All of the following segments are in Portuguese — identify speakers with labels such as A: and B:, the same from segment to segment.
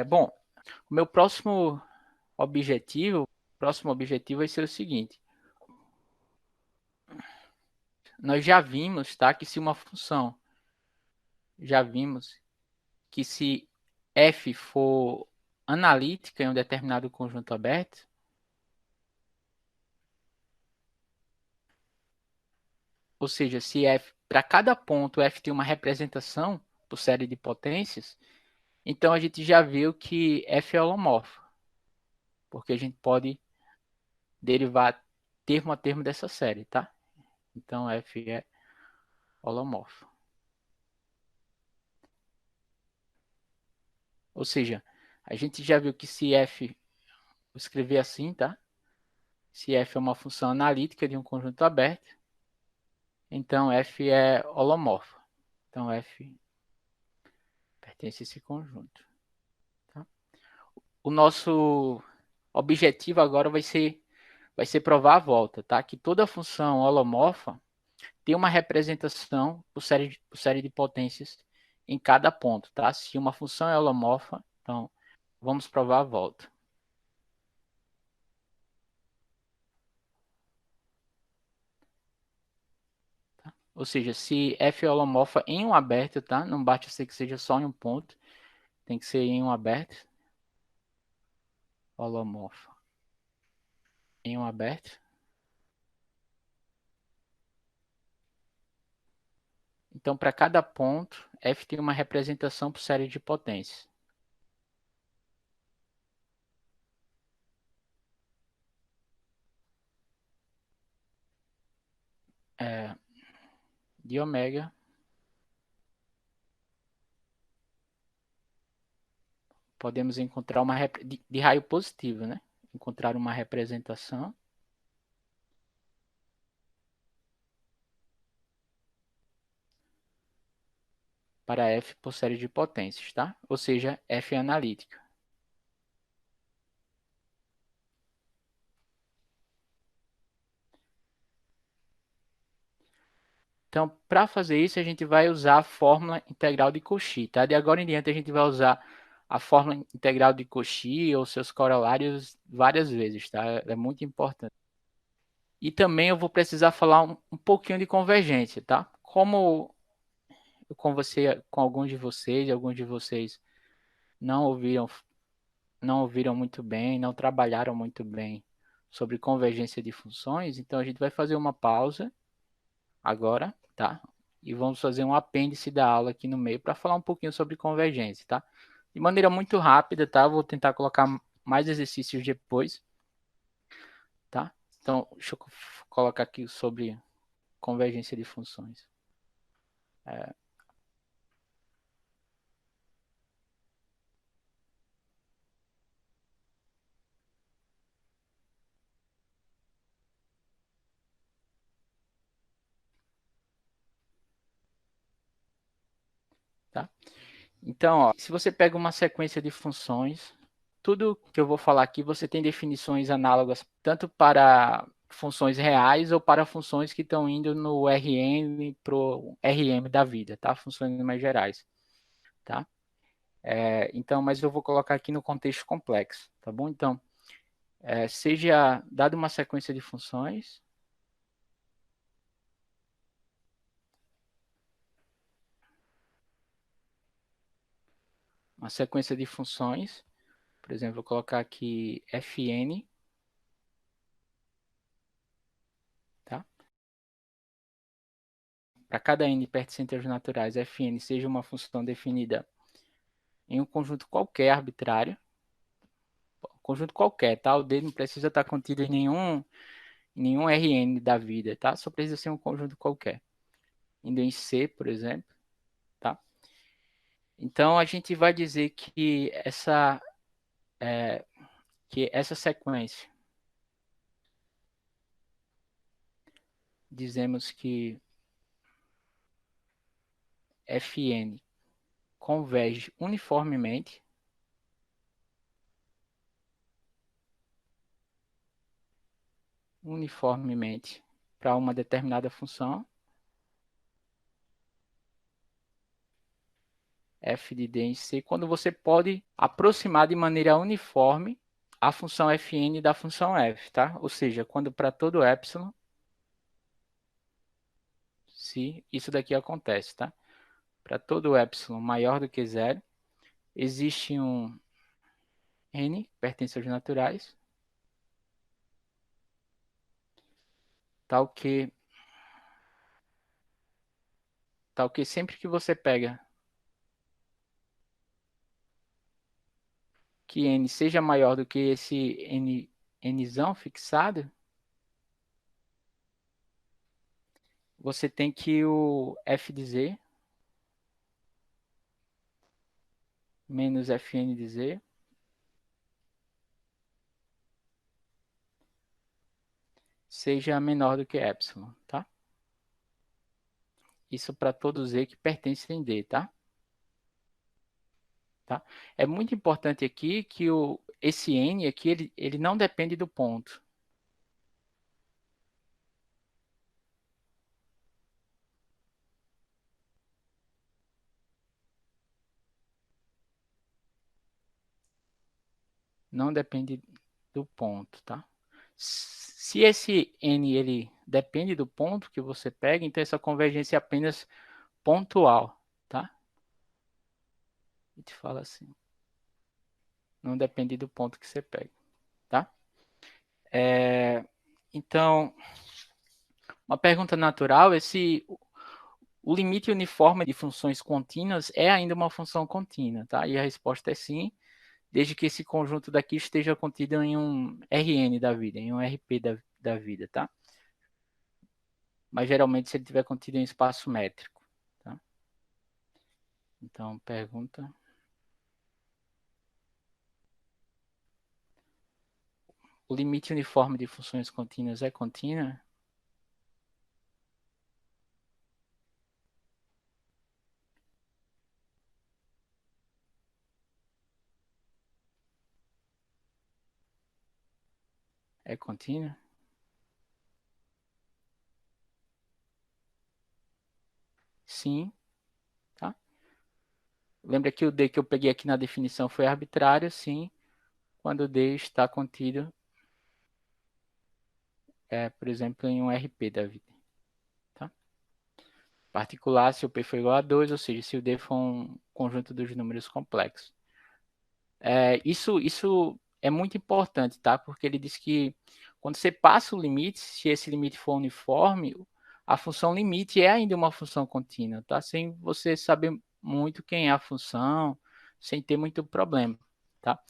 A: Bom, o meu próximo objetivo vai ser o seguinte. Nós já vimos que se f for analítica em um determinado conjunto aberto, ou seja, se f para cada ponto f tem uma representação por série de potências, então a gente já viu que f é holomorfo, porque a gente pode derivar termo a termo dessa série, tá? Então f é holomorfo. Ou seja, a gente já viu que se f, vou escrever assim, tá? Se f é uma função analítica de um conjunto aberto, então f é holomorfo. Então f pertence a esse conjunto. Tá? O nosso objetivo agora vai ser provar a volta, tá? Que toda função holomorfa tem uma representação por série de potências em cada ponto, tá? Se uma função é holomorfa, então vamos provar a volta. Tá? Ou seja, se f é holomorfa em um aberto, tá? Não basta ser que seja só em um ponto, tem que ser em um aberto. Holomorfa em um aberto. Então, para cada ponto, f tem uma representação por série de potências. É, de ômega, podemos encontrar de raio positivo, né? Encontrar uma representação para f por série de potências, tá? Ou seja, f é analítica. Então, para fazer isso, a gente vai usar a fórmula integral de Cauchy, tá? De agora em diante, a gente vai usar a fórmula integral de Cauchy ou seus corolários várias vezes, tá? É muito importante. E também eu vou precisar falar um pouquinho de convergência, tá? Como com alguns de vocês não ouviram, não ouviram muito bem, não trabalharam muito bem sobre convergência de funções, então a gente vai fazer uma pausa agora, tá? E vamos fazer um apêndice da aula aqui no meio para falar um pouquinho sobre convergência, tá? De maneira muito rápida, tá? Vou tentar colocar mais exercícios depois, tá? Então, deixa eu colocar aqui sobre convergência de funções. É, tá? Então, ó, se você pega uma sequência de funções, tudo que eu vou falar aqui, você tem definições análogas tanto para funções reais ou para funções que estão indo no Rn para o Rm da vida, tá? Funções mais gerais, tá? Então, mas eu vou colocar aqui no contexto complexo, tá bom? Então, seja dada uma sequência de funções, por exemplo, vou colocar aqui Fn, tá? Para cada n pertencente aos naturais, Fn seja uma função definida em um conjunto qualquer arbitrário, conjunto qualquer, tá? O D não precisa estar contido em nenhum Rn da vida, tá? Só precisa ser um conjunto qualquer. Indo em C, por exemplo, tá? Então a gente vai dizer que essa sequência, dizemos que Fn converge uniformemente para uma determinada função. f de d em c, quando você pode aproximar de maneira uniforme a função fn da função f, tá? Ou seja, quando para todo epsilon, se isso daqui acontece, tá? Para todo epsilon maior do que zero, existe um n, pertence aos naturais, tal que sempre que você pega que n seja maior do que esse nzão fixado, você tem que o f de z menos fn de z seja menor do que epsilon, tá? Isso para todo z que pertence em D, tá? Tá? É muito importante aqui que esse n aqui, ele não depende do ponto. Não depende do ponto, tá? Se esse n ele depende do ponto que você pega, então essa convergência é apenas pontual, tá? A gente fala assim, não depende do ponto que você pega, tá? Então, uma pergunta natural é se o limite uniforme de funções contínuas é ainda uma função contínua, tá? E a resposta é sim, desde que esse conjunto daqui esteja contido em um Rn da vida, em um Rp da vida, tá? Mas geralmente se ele tiver contido em espaço métrico, tá? Então, pergunta: o limite uniforme de funções contínuas é contínua? É contínua? Sim, tá? Lembra que o D que eu peguei aqui na definição foi arbitrário, sim, quando o D está contido, por exemplo, em um RP da vida, tá? Particular, se o P for igual a 2, ou seja, se o D for um conjunto dos números complexos. Isso é muito importante, tá? Porque ele diz que quando você passa o limite, se esse limite for uniforme, a função limite é ainda uma função contínua, tá? Sem você saber muito quem é a função, sem ter muito problema, tá?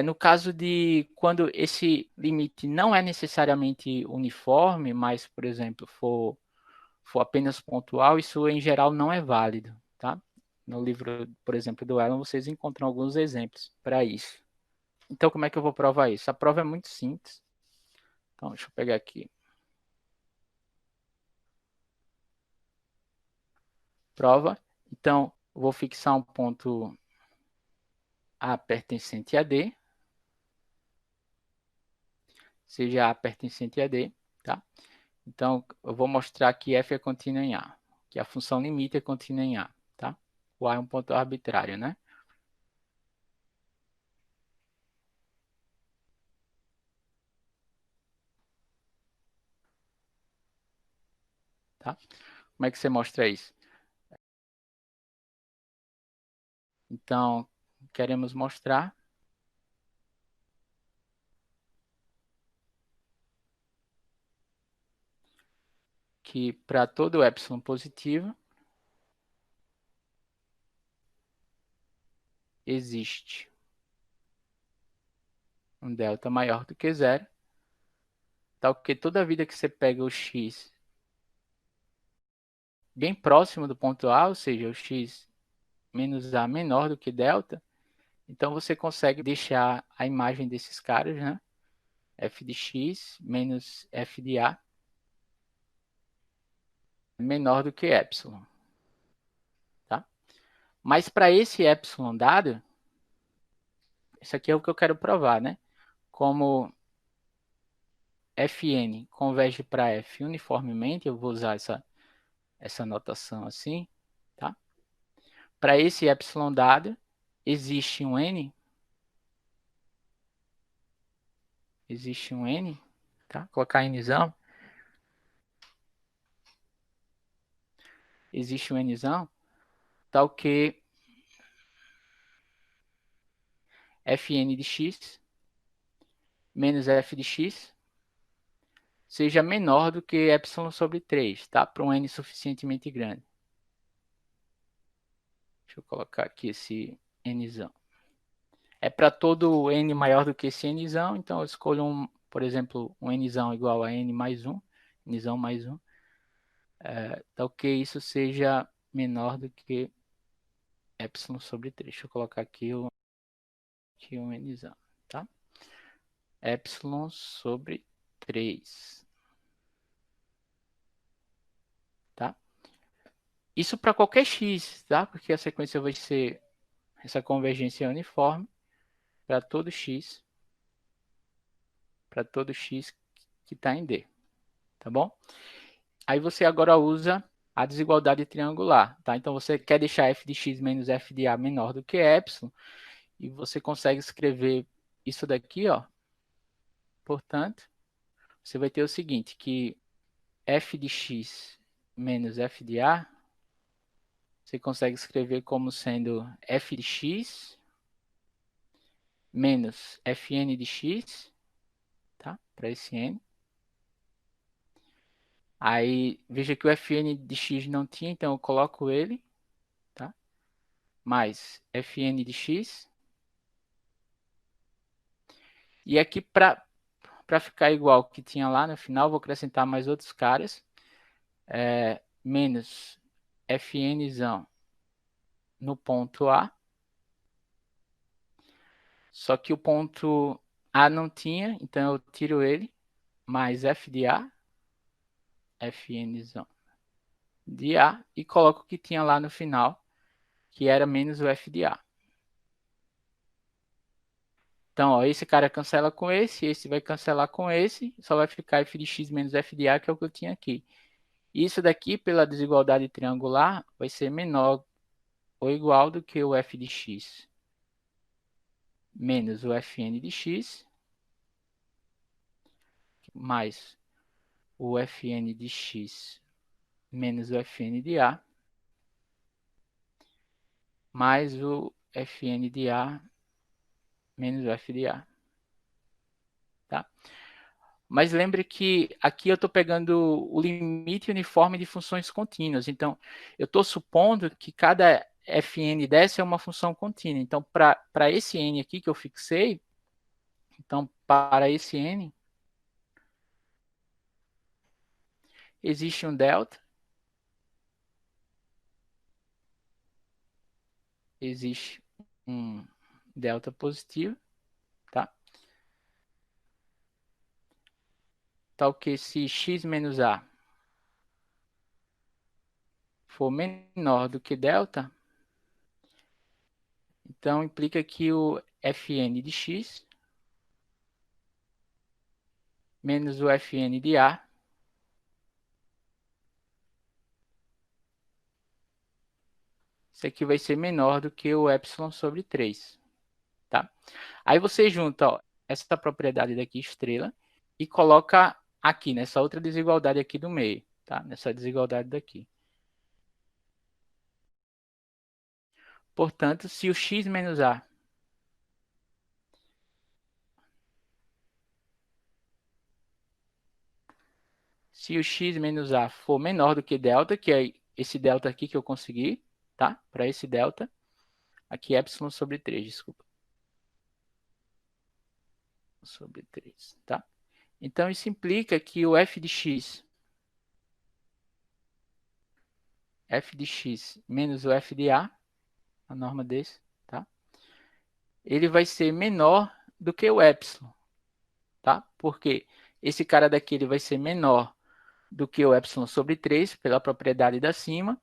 A: No caso de quando esse limite não é necessariamente uniforme, mas, por exemplo, for apenas pontual, isso em geral não é válido, tá? No livro, por exemplo, do Elon, vocês encontram alguns exemplos para isso. Então, como é que eu vou provar isso? A prova é muito simples. Então, deixa eu pegar aqui. Prova. Então, eu vou fixar um ponto A pertencente a D, seja A pertencente a D, tá? Então, eu vou mostrar que f é contínua em A, que a função limite é contínua em A, tá? O A é um ponto arbitrário, né? Tá? Como é que você mostra isso? Então, queremos mostrar que para todo epsilon positivo, existe um delta maior do que zero, tal que toda vida que você pega o x bem próximo do ponto A, ou seja, o x menos A menor do que delta, então você consegue deixar a imagem desses caras, né? F de x menos f de A menor do que epsilon, tá? Mas para esse epsilon dado, isso aqui é o que eu quero provar, né? Como Fn converge para F uniformemente, eu vou usar essa notação assim, tá? para esse epsilon dado, existe um n, tá? Colocar nzão, existe um nzão, tal que fn de x menos f de x seja menor do que epsilon sobre 3, tá? Para um n suficientemente grande. Deixa eu colocar aqui esse nzão. É para todo n maior do que esse nzão, então eu escolho, por exemplo, um nzão igual a n mais 1, nzão mais 1, tal que isso seja menor do que epsilon sobre 3. Deixa eu colocar aqui um nzão, tá? Epsilon sobre 3, tá? Isso para qualquer x, tá? Porque a sequência vai ser essa convergência uniforme para todo x que está em D, tá bom? Aí você agora usa a desigualdade triangular, tá? Então você quer deixar f de x menos f de a menor do que epsilon, e você consegue escrever isso daqui, ó. Portanto, você vai ter o seguinte, que f de x menos f de a, você consegue escrever como sendo f de x menos fn de x, tá? Para esse n. Aí, veja que o fn de x não tinha, então eu coloco ele, tá? Mais fn de x. E aqui, para ficar igual que tinha lá no final, vou acrescentar mais outros caras. Menos fnzão no ponto A. Só que o ponto A não tinha, então eu tiro ele. Mais f de A. Fnzão de A. E coloco o que tinha lá no final, que era menos o f de A. Então, ó, esse cara cancela com esse vai cancelar com esse, só vai ficar f de x menos f de a, que é o que eu tinha aqui. Isso daqui, pela desigualdade triangular, vai ser menor ou igual do que o f de x menos o fn de x, mais o fn de x menos o fn de a, mais o fn de a menos o f de a. Tá? Mas lembre que aqui eu estou pegando o limite uniforme de funções contínuas. Então, eu estou supondo que cada fn dessa é uma função contínua. Então, para esse n aqui que eu fixei, então, para esse n, existe um delta, existe um delta positivo, tá? Tal que se x menos a for menor do que delta, então implica que o fn de x menos o fn de a isso aqui vai ser menor do que o epsilon sobre 3, tá? Aí você junta, ó, essa propriedade daqui, estrela, e coloca aqui, nessa outra desigualdade aqui do meio, tá? Nessa desigualdade daqui. Portanto, se o x menos a for menor do que delta, que é esse delta aqui que eu consegui, tá? Para esse delta, aqui epsilon sobre 3, desculpa. Sobre 3, tá? Então, isso implica que o f de x menos o f de a norma desse, tá? Ele vai ser menor do que o epsilon, tá? Porque esse cara daqui ele vai ser menor do que o epsilon sobre 3, pela propriedade da cima,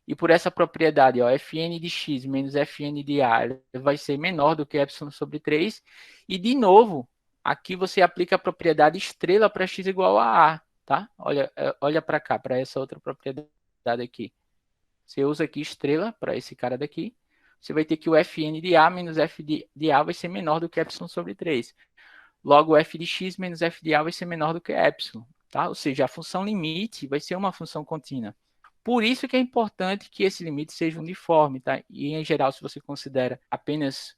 A: e por essa propriedade, ó, fn de x menos fn de a vai ser menor do que epsilon sobre 3, e de novo, aqui você aplica a propriedade estrela para x igual a, tá? Olha para cá, para essa outra propriedade aqui. Você usa aqui estrela para esse cara daqui. Você vai ter que o Fn de A menos F de A vai ser menor do que epsilon sobre 3. Logo, f de x menos f de A vai ser menor do que epsilon. Tá? Ou seja, a função limite vai ser uma função contínua. Por isso que é importante que esse limite seja uniforme. Tá? E, em geral, se você considera apenas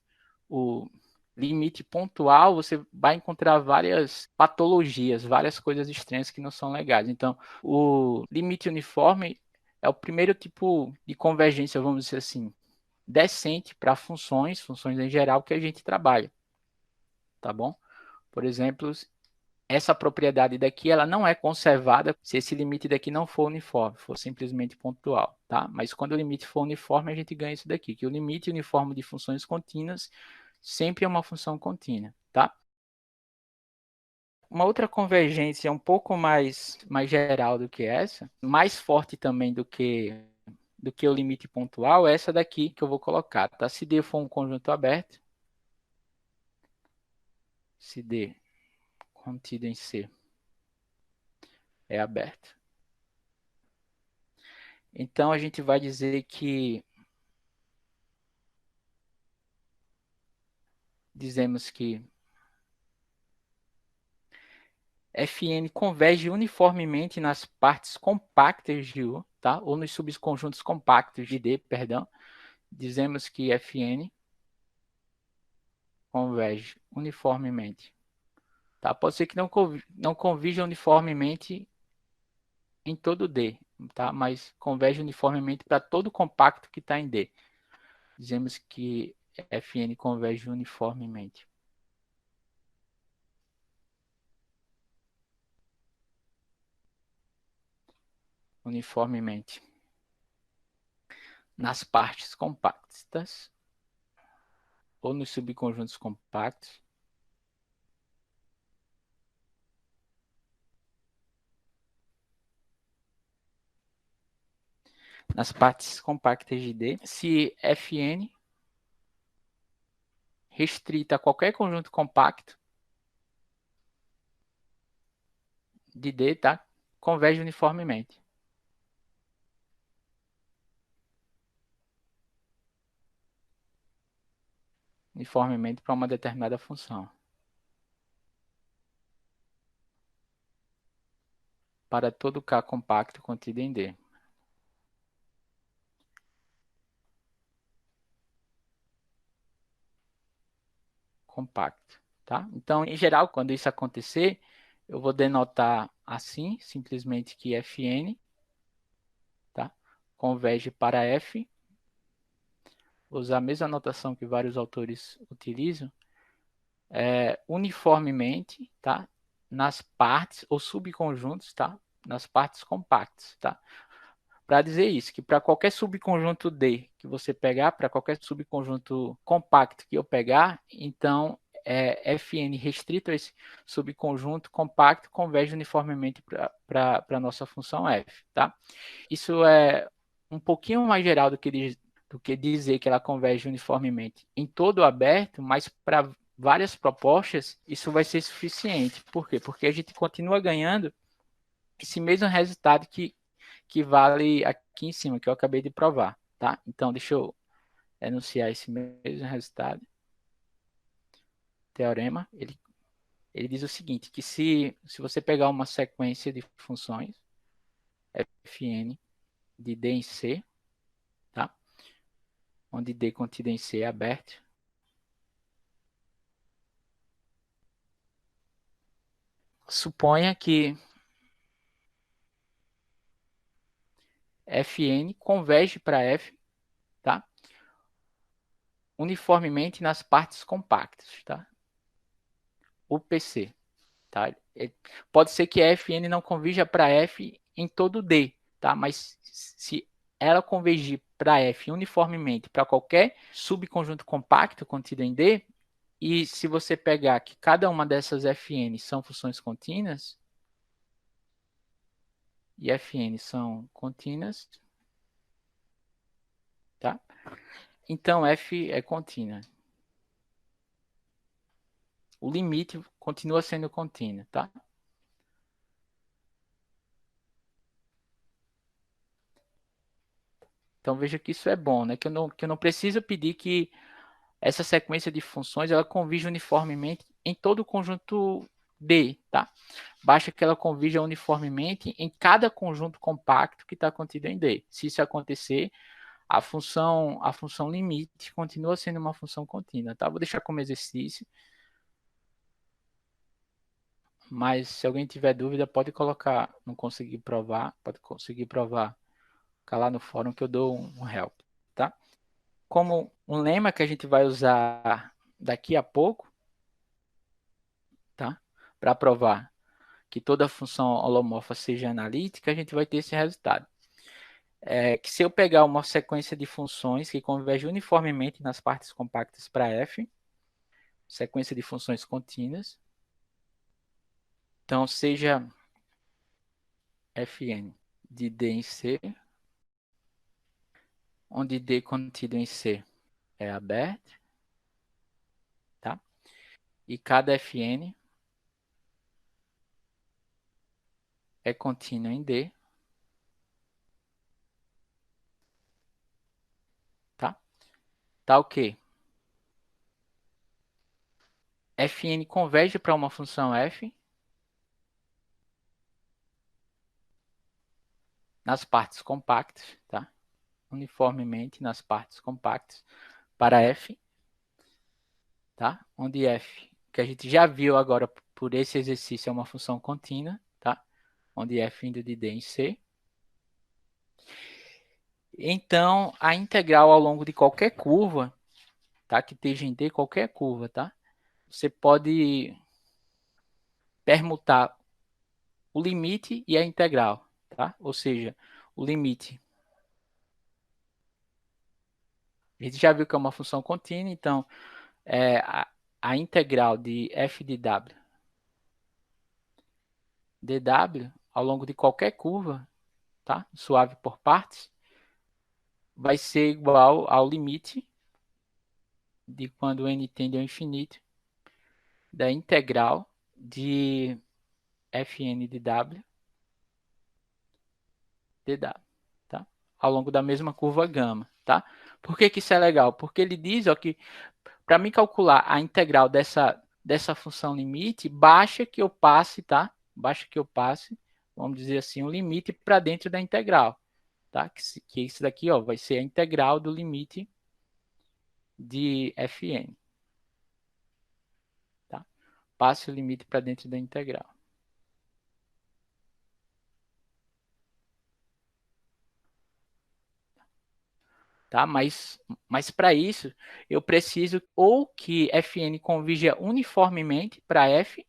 A: o limite pontual, você vai encontrar várias patologias, várias coisas estranhas que não são legais. Então, o limite uniforme é o primeiro tipo de convergência, vamos dizer assim, decente para funções em geral que a gente trabalha, tá bom? Por exemplo, essa propriedade daqui ela não é conservada se esse limite daqui não for uniforme, for simplesmente pontual, tá? Mas quando o limite for uniforme, a gente ganha isso daqui, que o limite uniforme de funções contínuas sempre é uma função contínua, tá? Uma outra convergência um pouco mais geral do que essa, mais forte também do que o limite pontual, é essa daqui que eu vou colocar, tá? Se D for um conjunto aberto, se D contido em C é aberto. Então a gente vai dizer que dizemos que Fn converge uniformemente nas partes compactas de U, tá? Ou nos subconjuntos compactos de D, perdão. Dizemos que Fn converge uniformemente. Tá? Pode ser que não convirja uniformemente em todo D, tá? Mas converge uniformemente para todo compacto que está em D. Dizemos que Fn converge uniformemente. Uniformemente nas partes compactas ou nos subconjuntos compactos nas partes compactas de D, se Fn restrita a qualquer conjunto compacto de D, tá? Converge uniformemente. Uniformemente para uma determinada função. Para todo K compacto contido em D. Compacto, tá? Então, em geral, quando isso acontecer, eu vou denotar assim, simplesmente que Fn, tá? Converge para F. Vou usar a mesma notação que vários autores utilizam, uniformemente, tá? Nas partes ou subconjuntos, tá? Nas partes compactas, tá? Para dizer isso, que para qualquer subconjunto D que você pegar, para qualquer subconjunto compacto que eu pegar, então Fn restrito a esse subconjunto compacto converge uniformemente para a nossa função f, tá? Isso é um pouquinho mais geral do que dizer que ela converge uniformemente em todo o aberto, mas para várias propostas isso vai ser suficiente. Por quê? Porque a gente continua ganhando esse mesmo resultado que vale aqui em cima, que eu acabei de provar, tá? Então, deixa eu enunciar esse mesmo resultado. Teorema, ele diz o seguinte, que se você pegar uma sequência de funções, Fn de D em C, tá? Onde D contido em C é aberto, suponha que Fn converge para F, tá? Uniformemente nas partes compactas, tá? UPC, tá? Pode ser que Fn não converja para F em todo D, tá? Mas se ela convergir para F uniformemente para qualquer subconjunto compacto contido em D, e se você pegar que cada uma dessas Fn são funções contínuas, e Fn são contínuas, tá? Então F é contínua. O limite continua sendo contínuo, tá? Então veja que isso é bom, né? Que eu não preciso pedir que essa sequência de funções ela convija uniformemente em todo o conjunto D, tá? Basta que ela convija uniformemente em cada conjunto compacto que está contido em D. Se isso acontecer, a função limite continua sendo uma função contínua, tá? Vou deixar como exercício, mas se alguém tiver dúvida, pode colocar, não conseguir provar, pode conseguir provar, ficar lá no fórum que eu dou um help, tá? Como um lema que a gente vai usar daqui a pouco, tá? Para provar que toda função holomorfa seja analítica, a gente vai ter esse resultado. Que se eu pegar uma sequência de funções que convergem uniformemente nas partes compactas para f, sequência de funções contínuas, então seja fn de D em C, onde D contido em C é aberto, tá? E cada fn é contínuo em D, tá? Tá ok. Fn converge para uma função f nas partes compactas, tá? Uniformemente nas partes compactas para f, tá? Onde f, que a gente já viu agora por esse exercício, é uma função contínua, tá? Onde f indo de D em C. Então, a integral ao longo de qualquer curva, tá? Que esteja em D, qualquer curva, tá? Você pode permutar o limite e a integral, tá? Ou seja, o limite. A gente já viu que é uma função contínua, então a integral de f de w dw ao longo de qualquer curva, tá? Suave por partes, vai ser igual ao limite de quando n tende ao infinito da integral de fn de w dw, tá? Ao longo da mesma curva gama, tá? Por que que isso é legal? Porque ele diz, ó, que para mim calcular a integral dessa função limite, basta que eu passe, tá? Basta que eu passe, vamos dizer assim, um limite para dentro da integral, tá? Que isso daqui, ó, vai ser a integral do limite de fn, tá? Passe o limite para dentro da integral. Tá? Mas para isso, eu preciso ou que fn convija uniformemente para f,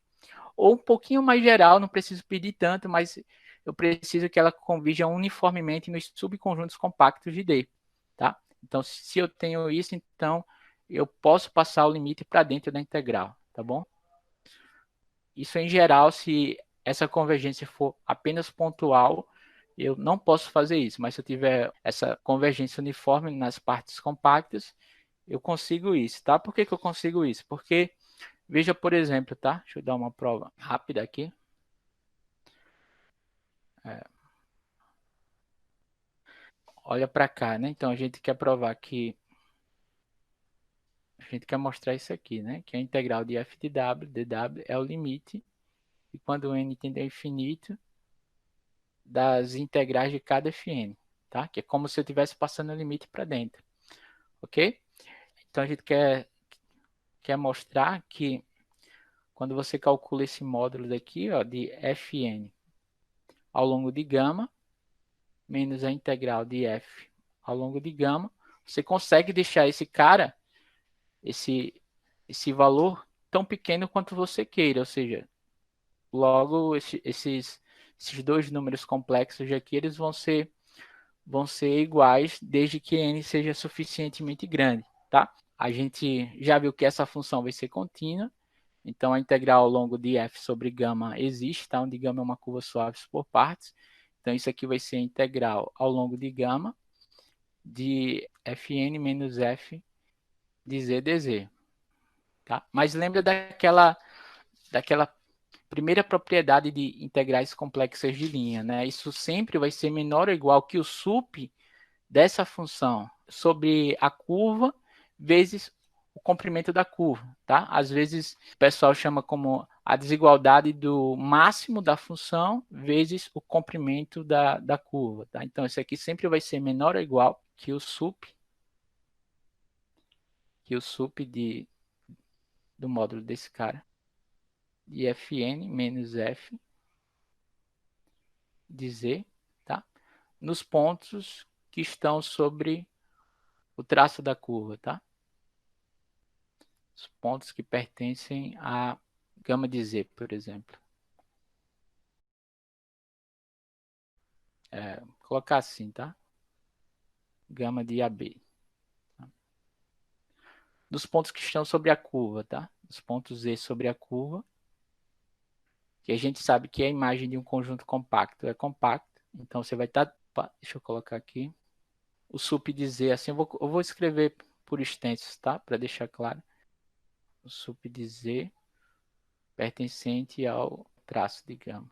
A: ou um pouquinho mais geral, não preciso pedir tanto, mas eu preciso que ela convija uniformemente nos subconjuntos compactos de D, tá? Então, se eu tenho isso, então eu posso passar o limite para dentro da integral, tá bom? Isso em geral, se essa convergência for apenas pontual, eu não posso fazer isso, mas se eu tiver essa convergência uniforme nas partes compactas, eu consigo isso, tá? Por que que eu consigo isso? Porque, veja, por exemplo, tá? Deixa eu dar uma prova rápida aqui. Olha para cá, né? Então a gente quer provar que a gente quer mostrar isso aqui, né? Que a integral de f de w, dw é o limite e quando n tende a infinito das integrais de cada fn, tá? Que é como se eu estivesse passando o limite para dentro, ok? Então a gente quer mostrar que quando você calcula esse módulo daqui, ó, de fn ao longo de gama menos a integral de f ao longo de gama, você consegue deixar esse cara esse, esse valor tão pequeno quanto você queira, ou seja, logo esses dois números complexos aqui, eles vão ser iguais desde que n seja suficientemente grande, tá? A gente já viu que essa função vai ser contínua, então a integral ao longo de f sobre gama existe, tá? Onde gama é uma curva suave por partes, então isso aqui vai ser a integral ao longo de gama de fn menos f de z dz. Tá? Mas lembra daquela primeira propriedade de integrais complexas de linha, né? Isso sempre vai ser menor ou igual que o sup dessa função sobre a curva vezes o comprimento da curva, tá? Às vezes o pessoal chama como a desigualdade do máximo da função vezes o comprimento da curva, tá? Então, isso aqui sempre vai ser menor ou igual que o sup do módulo desse cara, de Fn menos F de Z, tá? Nos pontos que estão sobre o traço da curva, tá? Os pontos que pertencem à gama de Z, por exemplo. Colocar assim, tá? Gama de AB. Tá? Dos pontos que estão sobre a curva, tá? Os pontos Z sobre a curva, que a gente sabe que a imagem de um conjunto compacto é compacto. Então, você vai estar... Deixa eu colocar aqui. O sup de Z, assim, eu vou escrever por extensos, tá? Para deixar claro. O sup de Z pertencente ao traço de gama.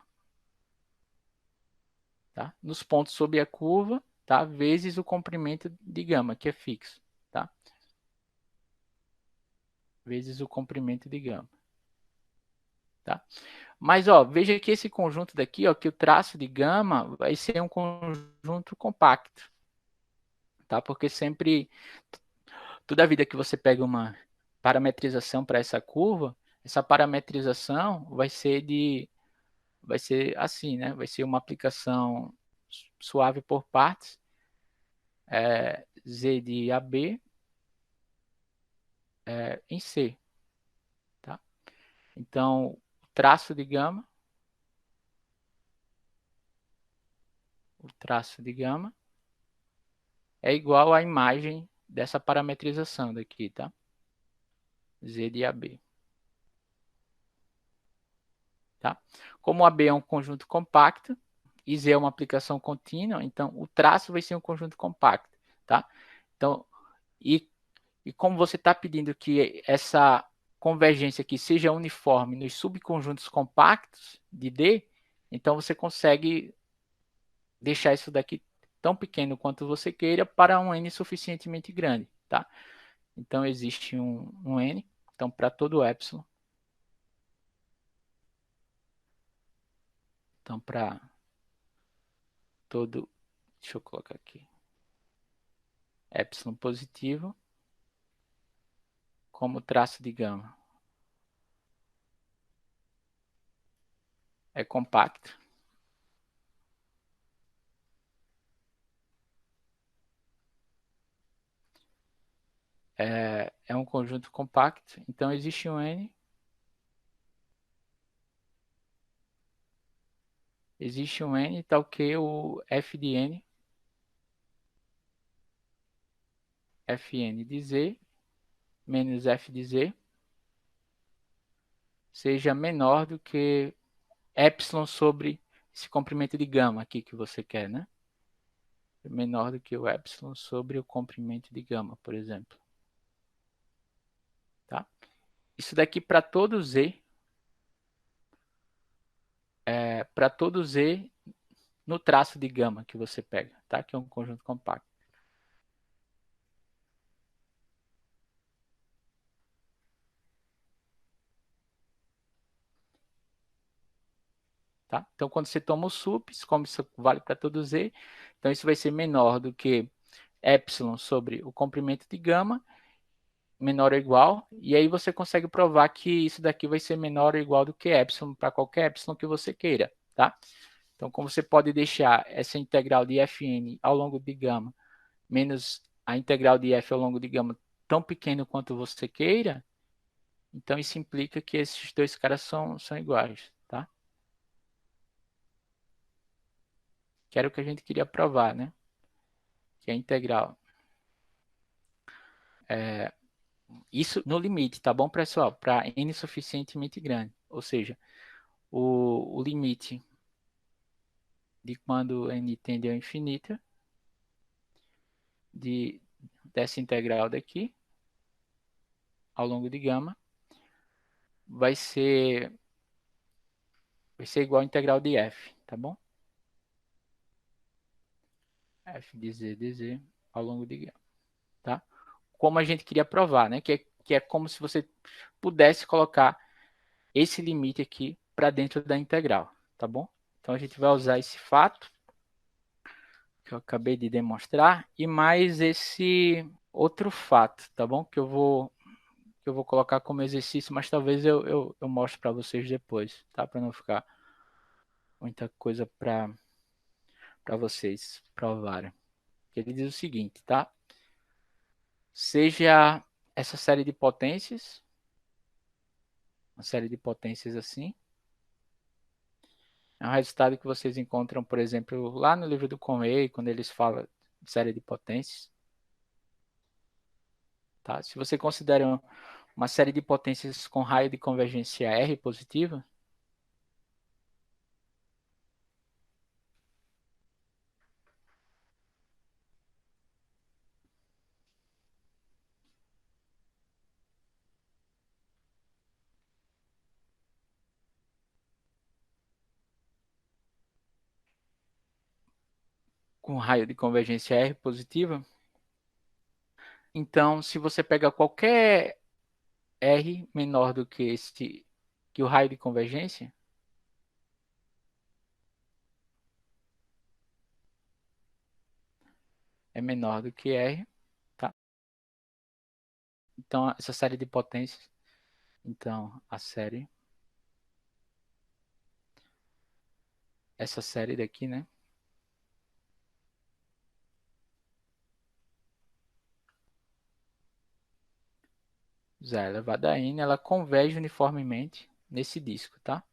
A: Tá? Nos pontos sobre a curva, tá? Vezes o comprimento de gama, que é fixo. Tá? Vezes o comprimento de gama. Tá? Mas ó, veja que esse conjunto daqui, ó, que o traço de gama vai ser um conjunto compacto. Tá? Porque sempre, toda a vida que você pega uma parametrização para essa curva, essa parametrização vai ser assim, né? Vai ser uma aplicação suave por partes, Z de AB em C, tá? Então, o traço de gama é igual à imagem dessa parametrização daqui, tá? Z de AB, tá? Como AB é um conjunto compacto e Z é uma aplicação contínua, então o traço vai ser um conjunto compacto, tá? Então, e, e como você está pedindo que essa convergência aqui seja uniforme nos subconjuntos compactos de D, então você consegue deixar isso daqui tão pequeno quanto você queira para um n suficientemente grande, tá? Então existe um n, então para todo epsilon, então para todo, deixa eu colocar aqui, epsilon positivo, como traço de gama é compacto, é um conjunto compacto, então existe um n, tal que o f de n, fn de z menos f de z seja menor do que epsilon sobre esse comprimento de gama aqui que você quer, né? Menor do que o epsilon sobre o comprimento de gama, por exemplo. Tá? Isso daqui para todo z, para todo z no traço de gama que você pega, tá? Que é um conjunto compacto. Tá? Então, quando você toma o sups, como isso vale para todo z, então isso vai ser menor do que epsilon sobre o comprimento de gama, menor ou igual, e aí você consegue provar que isso daqui vai ser menor ou igual do que epsilon para qualquer epsilon que você queira, tá? Então, como você pode deixar essa integral de Fn ao longo de gama menos a integral de f ao longo de gama tão pequeno quanto você queira, então isso implica que esses dois caras são iguais, tá? Que era o que a gente queria provar, né? Que a integral. Isso no limite, tá bom, pessoal? Para n suficientemente grande. Ou seja, o limite de quando n tende ao infinito dessa integral daqui ao longo de gama vai ser igual à integral de f, tá bom? f de z de z ao longo de γ, tá? Como a gente queria provar, né? Que é como se você pudesse colocar esse limite aqui para dentro da integral, tá bom? Então a gente vai usar esse fato que eu acabei de demonstrar e mais esse outro fato, tá bom? Que eu vou colocar como exercício, mas talvez eu mostre para vocês depois, tá? Para não ficar muita coisa para vocês provarem. Ele diz o seguinte, tá? Seja essa série de potências, uma série de potências assim, é um resultado que vocês encontram, por exemplo, lá no livro do Conway, quando eles falam de série de potências. Tá? Se você considera uma série de potências com raio de convergência R positiva, com raio de convergência R positiva, então se você pega qualquer R menor do que que o raio de convergência, é menor do que R, tá? Então essa série de potências, então essa série daqui, né? Z elevado a n, ela converge uniformemente nesse disco, tá?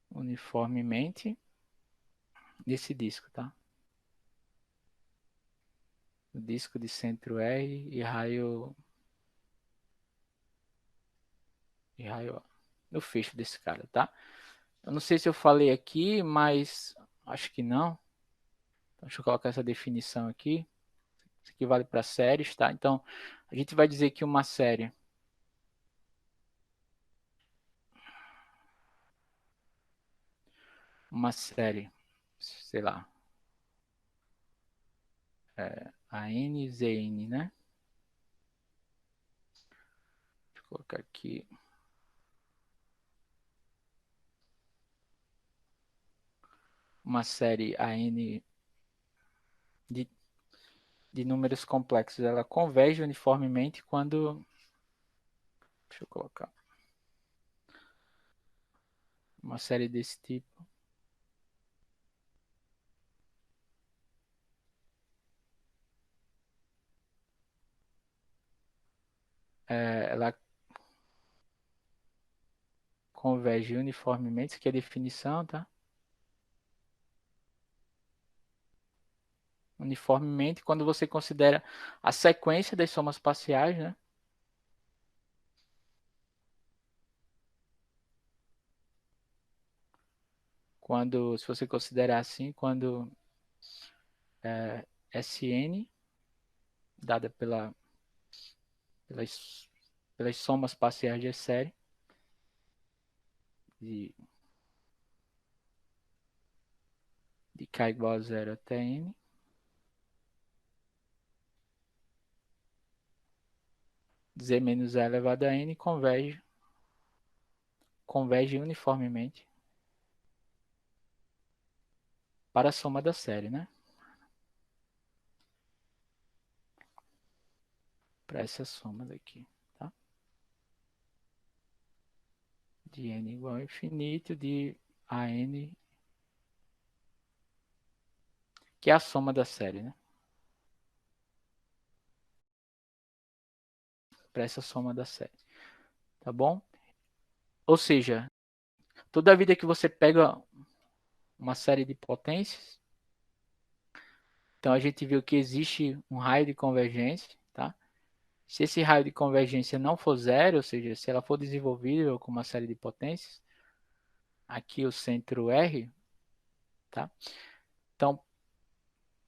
A: Uniformemente nesse disco, tá? O disco de centro R e raio no fecho desse cara, tá? Eu não sei se eu falei aqui, mas acho que não. Então, deixa eu colocar essa definição aqui. Isso aqui vale para séries, tá? Então, a gente vai dizer que uma série, sei lá, a n z n, né? Deixa eu colocar aqui uma série a n de, de números complexos, ela converge uniformemente quando, deixa eu colocar uma série desse tipo, ela converge uniformemente, isso aqui é a definição, tá? Uniformemente quando você considera a sequência das somas parciais, né? Quando, se você considerar assim, quando Sn, dada pelas, pelas somas parciais de série, de, de k igual a zero até n, z menos a elevado a n converge uniformemente para a soma da série, né? Para essa soma daqui, tá? De n igual a infinito, de a n, que é a soma da série, né? Para essa soma da série, tá bom? Ou seja, toda vida que você pega uma série de potências, então a gente viu que existe um raio de convergência, tá? Se esse raio de convergência não for zero, ou seja, se ela for desenvolvível com uma série de potências, aqui o centro R, tá? Então,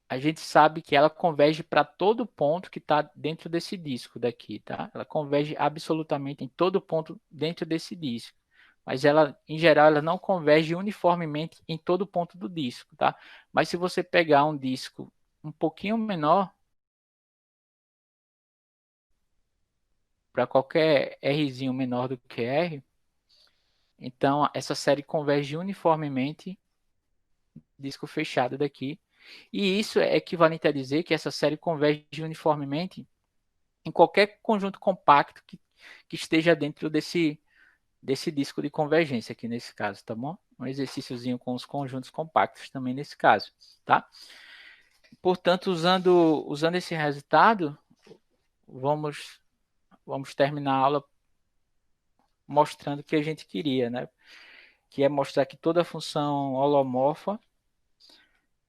A: a gente sabe que ela converge para todo ponto que está dentro desse disco daqui, tá? Ela converge absolutamente em todo ponto dentro desse disco. Mas ela, em geral, ela não converge uniformemente em todo ponto do disco, tá? Mas se você pegar um disco um pouquinho menor, para qualquer Rzinho menor do que R, então essa série converge uniformemente disco fechado daqui. E isso é equivalente a dizer que essa série converge uniformemente em qualquer conjunto compacto que esteja dentro desse disco de convergência aqui nesse caso, tá bom? Um exercíciozinho com os conjuntos compactos também nesse caso, tá? Portanto, usando esse resultado, vamos, vamos terminar a aula mostrando o que a gente queria, né? Que é mostrar que toda função holomorfa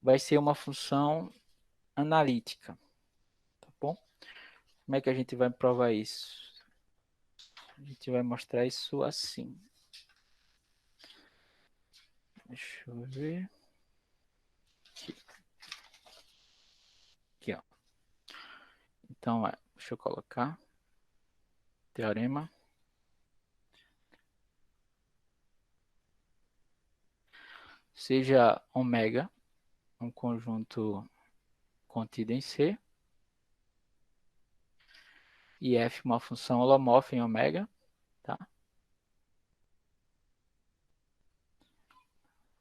A: vai ser uma função analítica, tá bom? Como é que a gente vai provar isso? A gente vai mostrar isso assim. Deixa eu ver. Aqui, ó. Então, deixa eu colocar teorema. Seja ômega um conjunto contido em C e F uma função holomorfa em ômega, tá?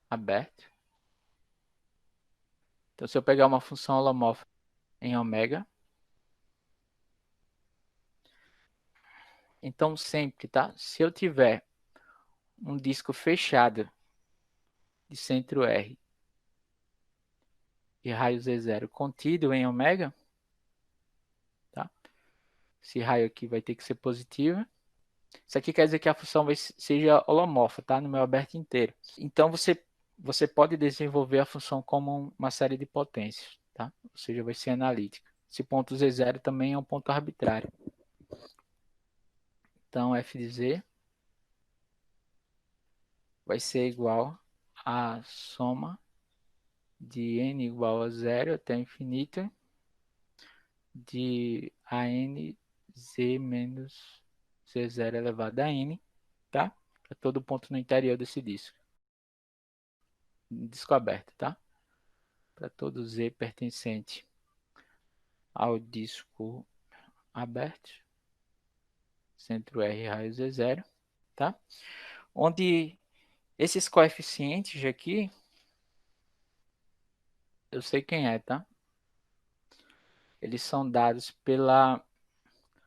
A: Aberto. Então, se eu pegar uma função holomorfa em ômega, então sempre, tá? Se eu tiver um disco fechado de centro R e raio Z0 contido em ômega, tá? Esse raio aqui vai ter que ser positivo. Isso aqui quer dizer que a função seja holomorfa, tá? No meu aberto inteiro. Então, você pode desenvolver a função como uma série de potências, tá? Ou seja, vai ser analítica. Esse ponto Z0 também é um ponto arbitrário. Então, f de z vai ser igual à soma de n igual a zero até infinito de an z menos z0 elevado a n, tá? Para todo ponto no interior desse disco. Disco aberto, tá? Para todo z pertencente ao disco aberto, centro R raio Z0, tá? Onde esses coeficientes aqui, eu sei quem é, tá? Eles são dados pela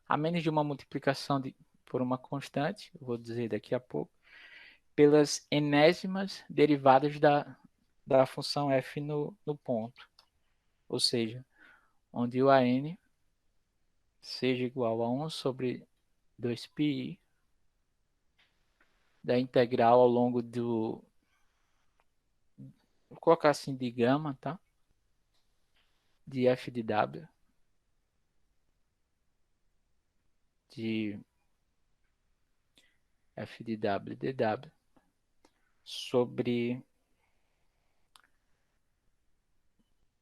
A: a menos de uma multiplicação por uma constante, eu vou dizer daqui a pouco, pelas enésimas derivadas da função f no ponto. Ou seja, onde o an seja igual a 1 sobre 2πi da integral ao longo do, vou colocar assim, de gama, tá? De f de w, de f de w dw, sobre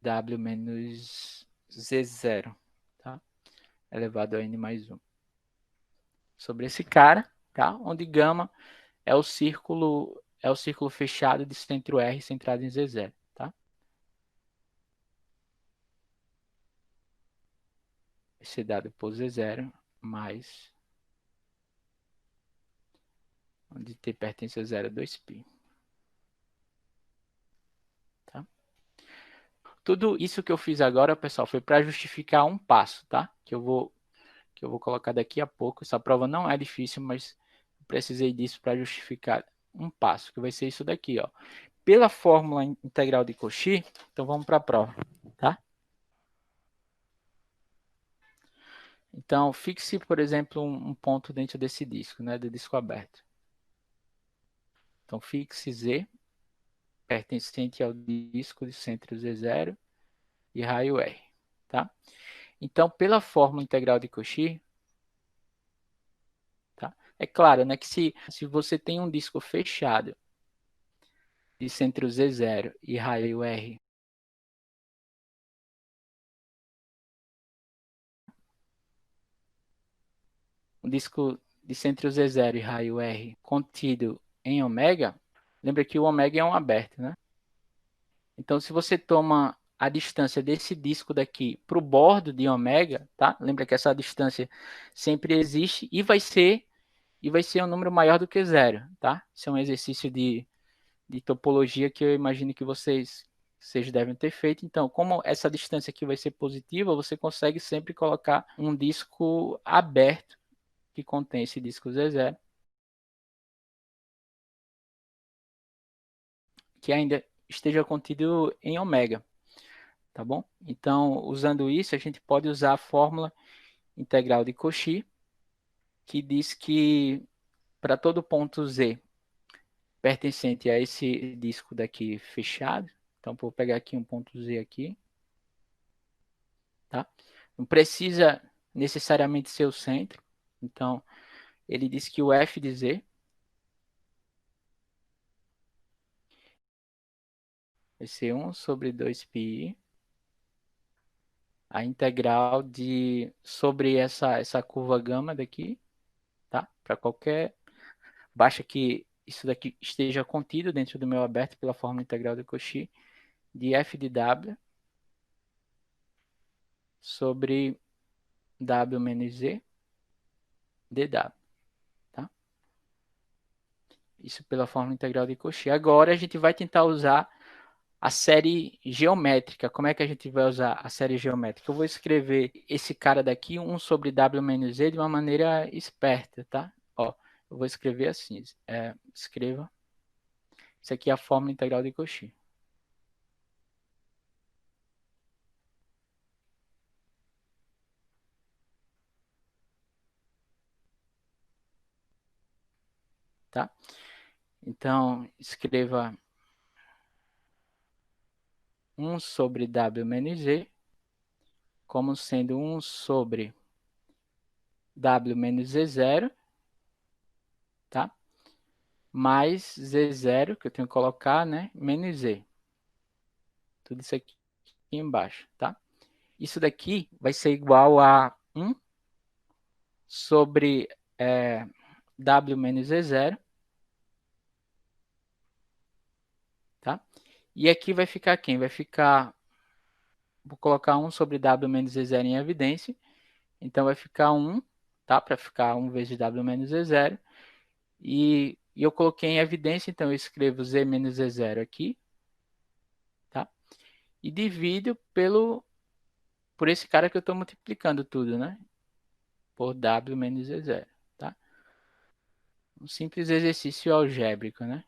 A: w menos z0, tá? Elevado a n mais 1. Sobre esse cara, tá? Onde gama é o círculo fechado de centro R centrado em Z0, tá? Esse dado por Z0 mais onde T pertence a 0, 2π. Tá? Tudo isso que eu fiz agora, pessoal, foi para justificar um passo, tá? Que eu vou colocar daqui a pouco. Essa prova não é difícil, mas precisei disso para justificar um passo, que vai ser isso daqui, ó. Pela fórmula integral de Cauchy, então vamos para a prova, tá? Então, fixe, por exemplo, um ponto dentro desse disco, né, do disco aberto. Então, fixe Z, pertencente ao disco de centro Z0 e raio R, tá? Então, pela fórmula integral de Cauchy, tá? É claro, né, que se você tem um disco fechado de centro Z0 e raio R um disco de centro Z0 e raio R contido em ômega, lembra que o ômega é um aberto, né? Então, se você toma a distância desse disco daqui para o bordo de ômega, tá? Lembra que essa distância sempre existe e vai ser um número maior do que zero, tá? Isso é um exercício de topologia que eu imagino que vocês devem ter feito. Então, como essa distância aqui vai ser positiva, você consegue sempre colocar um disco aberto que contém esse disco Z0, que ainda esteja contido em ômega, tá bom? Então, usando isso, a gente pode usar a fórmula integral de Cauchy, que diz que para todo ponto Z pertencente a esse disco daqui fechado, então vou pegar aqui um ponto Z aqui, tá? Não precisa necessariamente ser o centro, então ele diz que o f de Z vai ser 1 sobre 2πi, a integral de sobre essa curva gama daqui, tá? Para qualquer, basta que isso daqui esteja contido dentro do meu aberto pela fórmula integral de Cauchy, de f de w sobre w menos z dw, tá? Isso pela fórmula integral de Cauchy. Agora a gente vai tentar usar a série geométrica. Como é que a gente vai usar a série geométrica? Eu vou escrever esse cara daqui, 1 sobre w menos z, de uma maneira esperta, tá? Ó, eu vou escrever assim, escreva, isso aqui é a fórmula integral de Cauchy, tá? Então, escreva 1 sobre w menos z como sendo 1 sobre w menos z0, tá? Mais z0, que eu tenho que colocar, né? Menos z. Tudo isso aqui embaixo, tá? Isso daqui vai ser igual a 1 sobre w menos z0, tá? E aqui vai ficar quem? Vai ficar, vou colocar 1 sobre w menos z0 em evidência, então vai ficar 1, tá? Para ficar 1 vezes w menos z0, e eu coloquei em evidência, então eu escrevo z menos z0 aqui, tá? E divido por esse cara que eu estou multiplicando tudo, né? Por w menos z0, tá? Um simples exercício algébrico, né?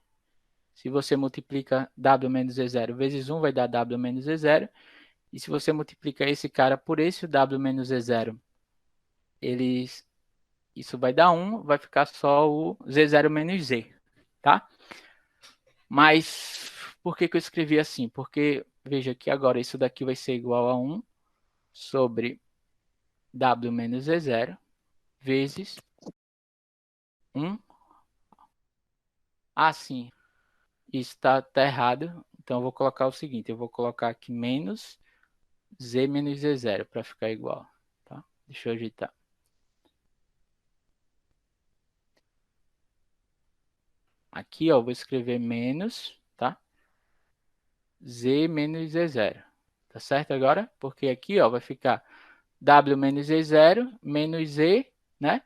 A: Se você multiplica w menos z0 vezes 1, vai dar w menos z0. E se você multiplica esse cara por esse, o w menos z0, eles, isso vai dar 1, vai ficar só o z0 menos z, tá? Mas por que eu escrevi assim? Porque, veja que agora isso daqui vai ser igual a 1 sobre w menos z0 vezes 1. Ah, sim, isso tá errado. Então eu vou colocar o seguinte, eu vou colocar aqui menos z menos z0 para ficar igual, tá? Deixa eu ajeitar. Aqui, ó, vou escrever menos, tá? Z menos Z0. Tá certo agora? Porque aqui, ó, vai ficar W menos Z0 menos Z, né?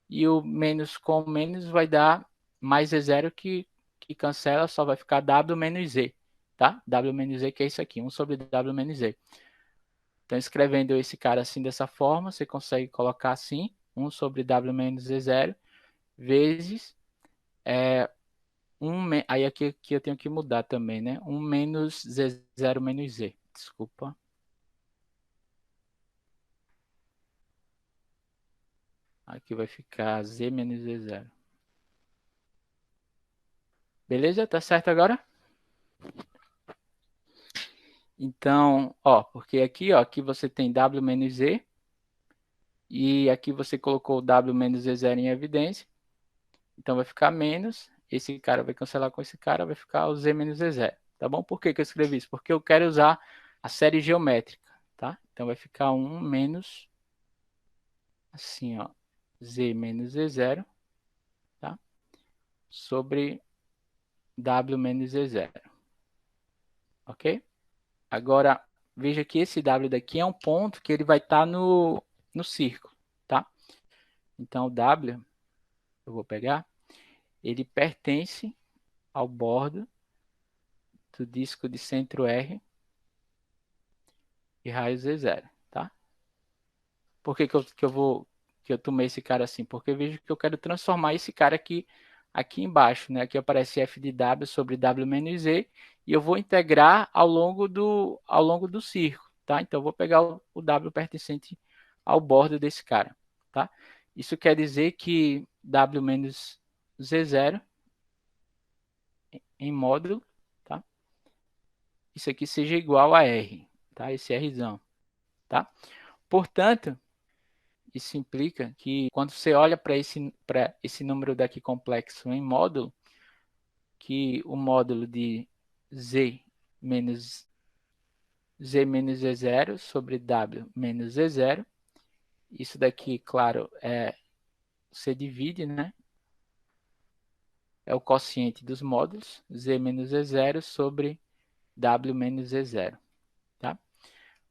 A: E o menos com menos vai dar mais Z0 que cancela, só vai ficar W menos Z, tá? W menos Z que é isso aqui, 1 sobre W menos Z. Então, escrevendo esse cara assim dessa forma, você consegue colocar assim, 1 sobre W menos Z0 vezes aí aqui eu tenho que mudar também, né? 1 menos Z0 menos Z. Desculpa. Aqui vai ficar Z menos Z0. Beleza? Tá certo agora? Então, ó, porque aqui, ó, aqui você tem W menos Z e aqui você colocou o W menos Z0 em evidência. Então vai ficar menos, esse cara vai cancelar com esse cara, vai ficar o Z menos Z0. Tá bom? Por que que eu escrevi isso? Porque eu quero usar a série geométrica, tá? Então vai ficar 1 menos, assim, ó, Z menos Z0, tá? Sobre W menos Z0, ok? Agora, veja que esse W daqui é um ponto que ele vai estar no círculo, tá? Então, o W, eu vou pegar, ele pertence ao bordo do disco de centro R e raio Z0, tá? Por que que eu tomei esse cara assim? Porque vejo que eu quero transformar esse cara aqui embaixo, né? Aqui aparece f de W sobre W menos Z e eu vou integrar ao longo do círculo, tá? Então eu vou pegar o W pertencente ao bordo desse cara, tá? Isso quer dizer que W menos Z0 em módulo, tá? Isso aqui seja igual a R, tá? Esse Rzão, tá? Portanto, isso implica que quando você olha para esse número daqui complexo em módulo, que o módulo de z menos z0 sobre w menos z0, isso daqui, claro, você divide, né? É o quociente dos módulos, z menos z0 sobre w menos z0, tá?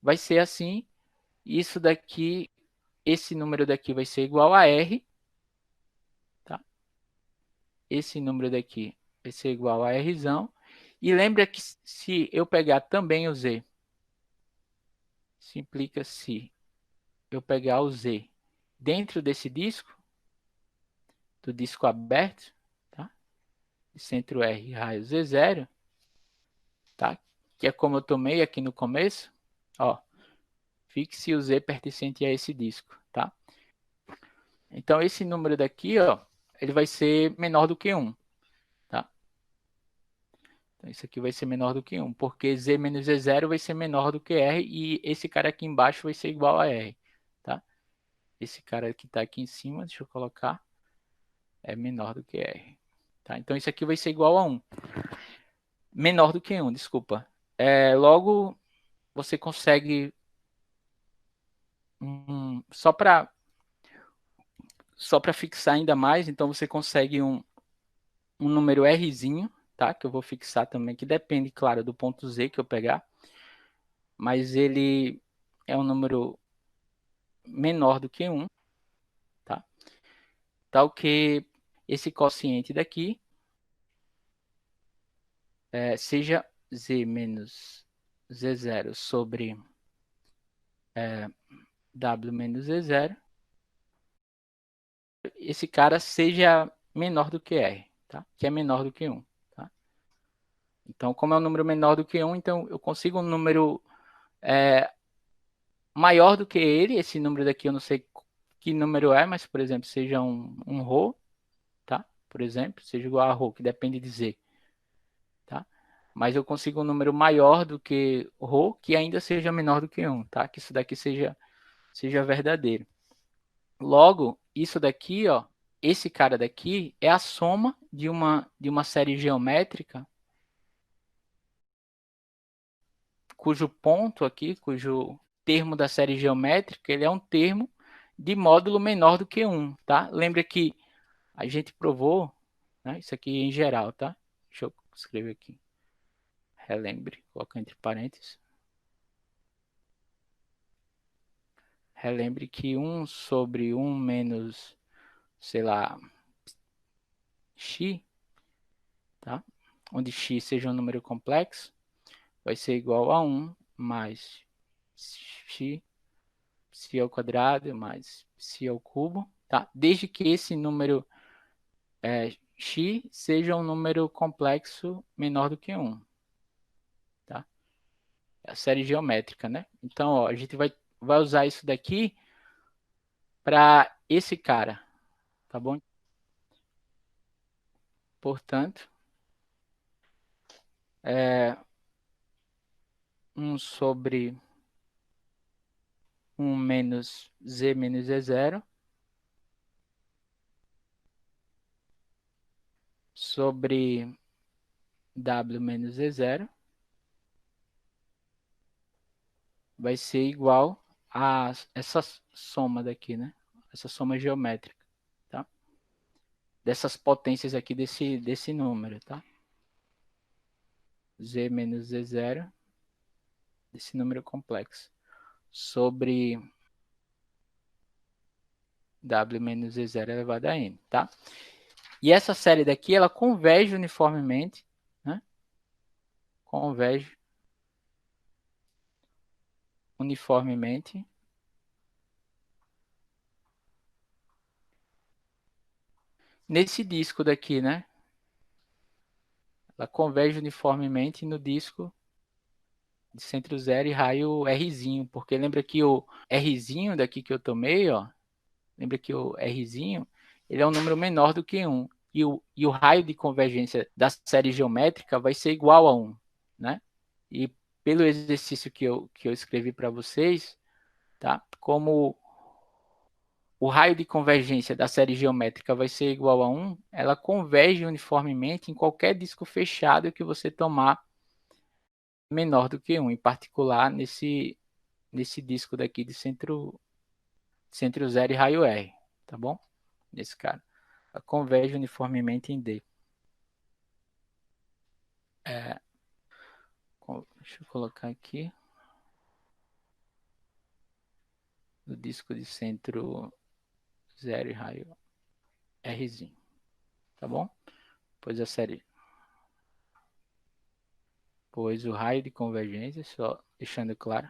A: Vai ser assim, isso daqui, esse número daqui vai ser igual a r, tá? Esse número daqui vai ser igual a Rzão. E lembra que se eu pegar também o Z, isso implica se eu pegar o Z dentro desse disco, do disco aberto, tá? De centro R, raio Z0, tá? Que é como eu tomei aqui no começo, ó. Fixe o Z pertencente a esse disco, tá? Então esse número daqui, ó, ele vai ser menor do que 1, tá? Então, isso aqui vai ser menor do que 1, porque Z menos Z0 vai ser menor do que R e esse cara aqui embaixo vai ser igual a R, tá? Esse cara que está aqui em cima, deixa eu colocar, é menor do que R, tá? Então, isso aqui vai ser igual a 1. Menor do que 1, desculpa. Logo, você consegue, só para fixar ainda mais, então você consegue um número Rzinho, tá? Que eu vou fixar também, que depende, claro, do ponto Z que eu pegar, mas ele é um número menor do que 1, tá? Tal que esse quociente daqui seja z menos z0 sobre w menos z0, esse cara seja menor do que r, tá? Que é menor do que 1, tá? Então, como é um número menor do que 1, então eu consigo um número maior do que ele. Esse número daqui eu não sei que número é, mas, por exemplo, seja um ρ, tá? Por exemplo, seja igual a ρ, que depende de z, tá? Mas eu consigo um número maior do que ρ, que ainda seja menor do que 1, tá? Que isso daqui seja verdadeiro. Logo, isso daqui, ó, esse cara daqui é a soma de uma série geométrica cujo ponto aqui, cujo termo da série geométrica, ele é um termo de módulo menor do que 1, tá? Lembra que a gente provou, né? Isso aqui em geral, tá? Deixa eu escrever aqui. Relembre, coloca entre parênteses. Relembre que 1 sobre 1 menos, sei lá, x, tá? Onde x seja um número complexo, vai ser igual a 1 mais x, psi ao quadrado mais psi ao cubo, tá? Desde que esse número x seja um número complexo menor do que 1, tá? É a série geométrica, né? Então, ó, a gente vai usar isso daqui para esse cara, tá bom? Portanto, 1 sobre 1 menos z menos z0 sobre w menos z0 vai ser igual a essa soma daqui, né? Essa soma geométrica. dessas potências aqui desse número, tá? Z menos Z0, desse número complexo, sobre W menos Z0 elevado a N, tá? E essa série daqui, ela converge uniformemente, né? Converge uniformemente nesse disco daqui, né? Ela converge uniformemente no disco de centro zero e raio Rzinho, porque lembra que o Rzinho daqui que eu tomei, ó, lembra que o Rzinho, ele é um número menor do que 1. E o raio de convergência da série geométrica vai ser igual a 1, né? E pelo exercício que eu escrevi para vocês, tá? Como o raio de convergência da série geométrica vai ser igual a 1, ela converge uniformemente em qualquer disco fechado que você tomar menor do que 1, em particular nesse disco daqui de centro zero e raio R, tá bom? Nesse cara. Ela converge uniformemente em D. Deixa eu colocar aqui no disco de centro zero e raio Rzinho, tá bom? Pois a série, pois o raio de convergência, só deixando claro,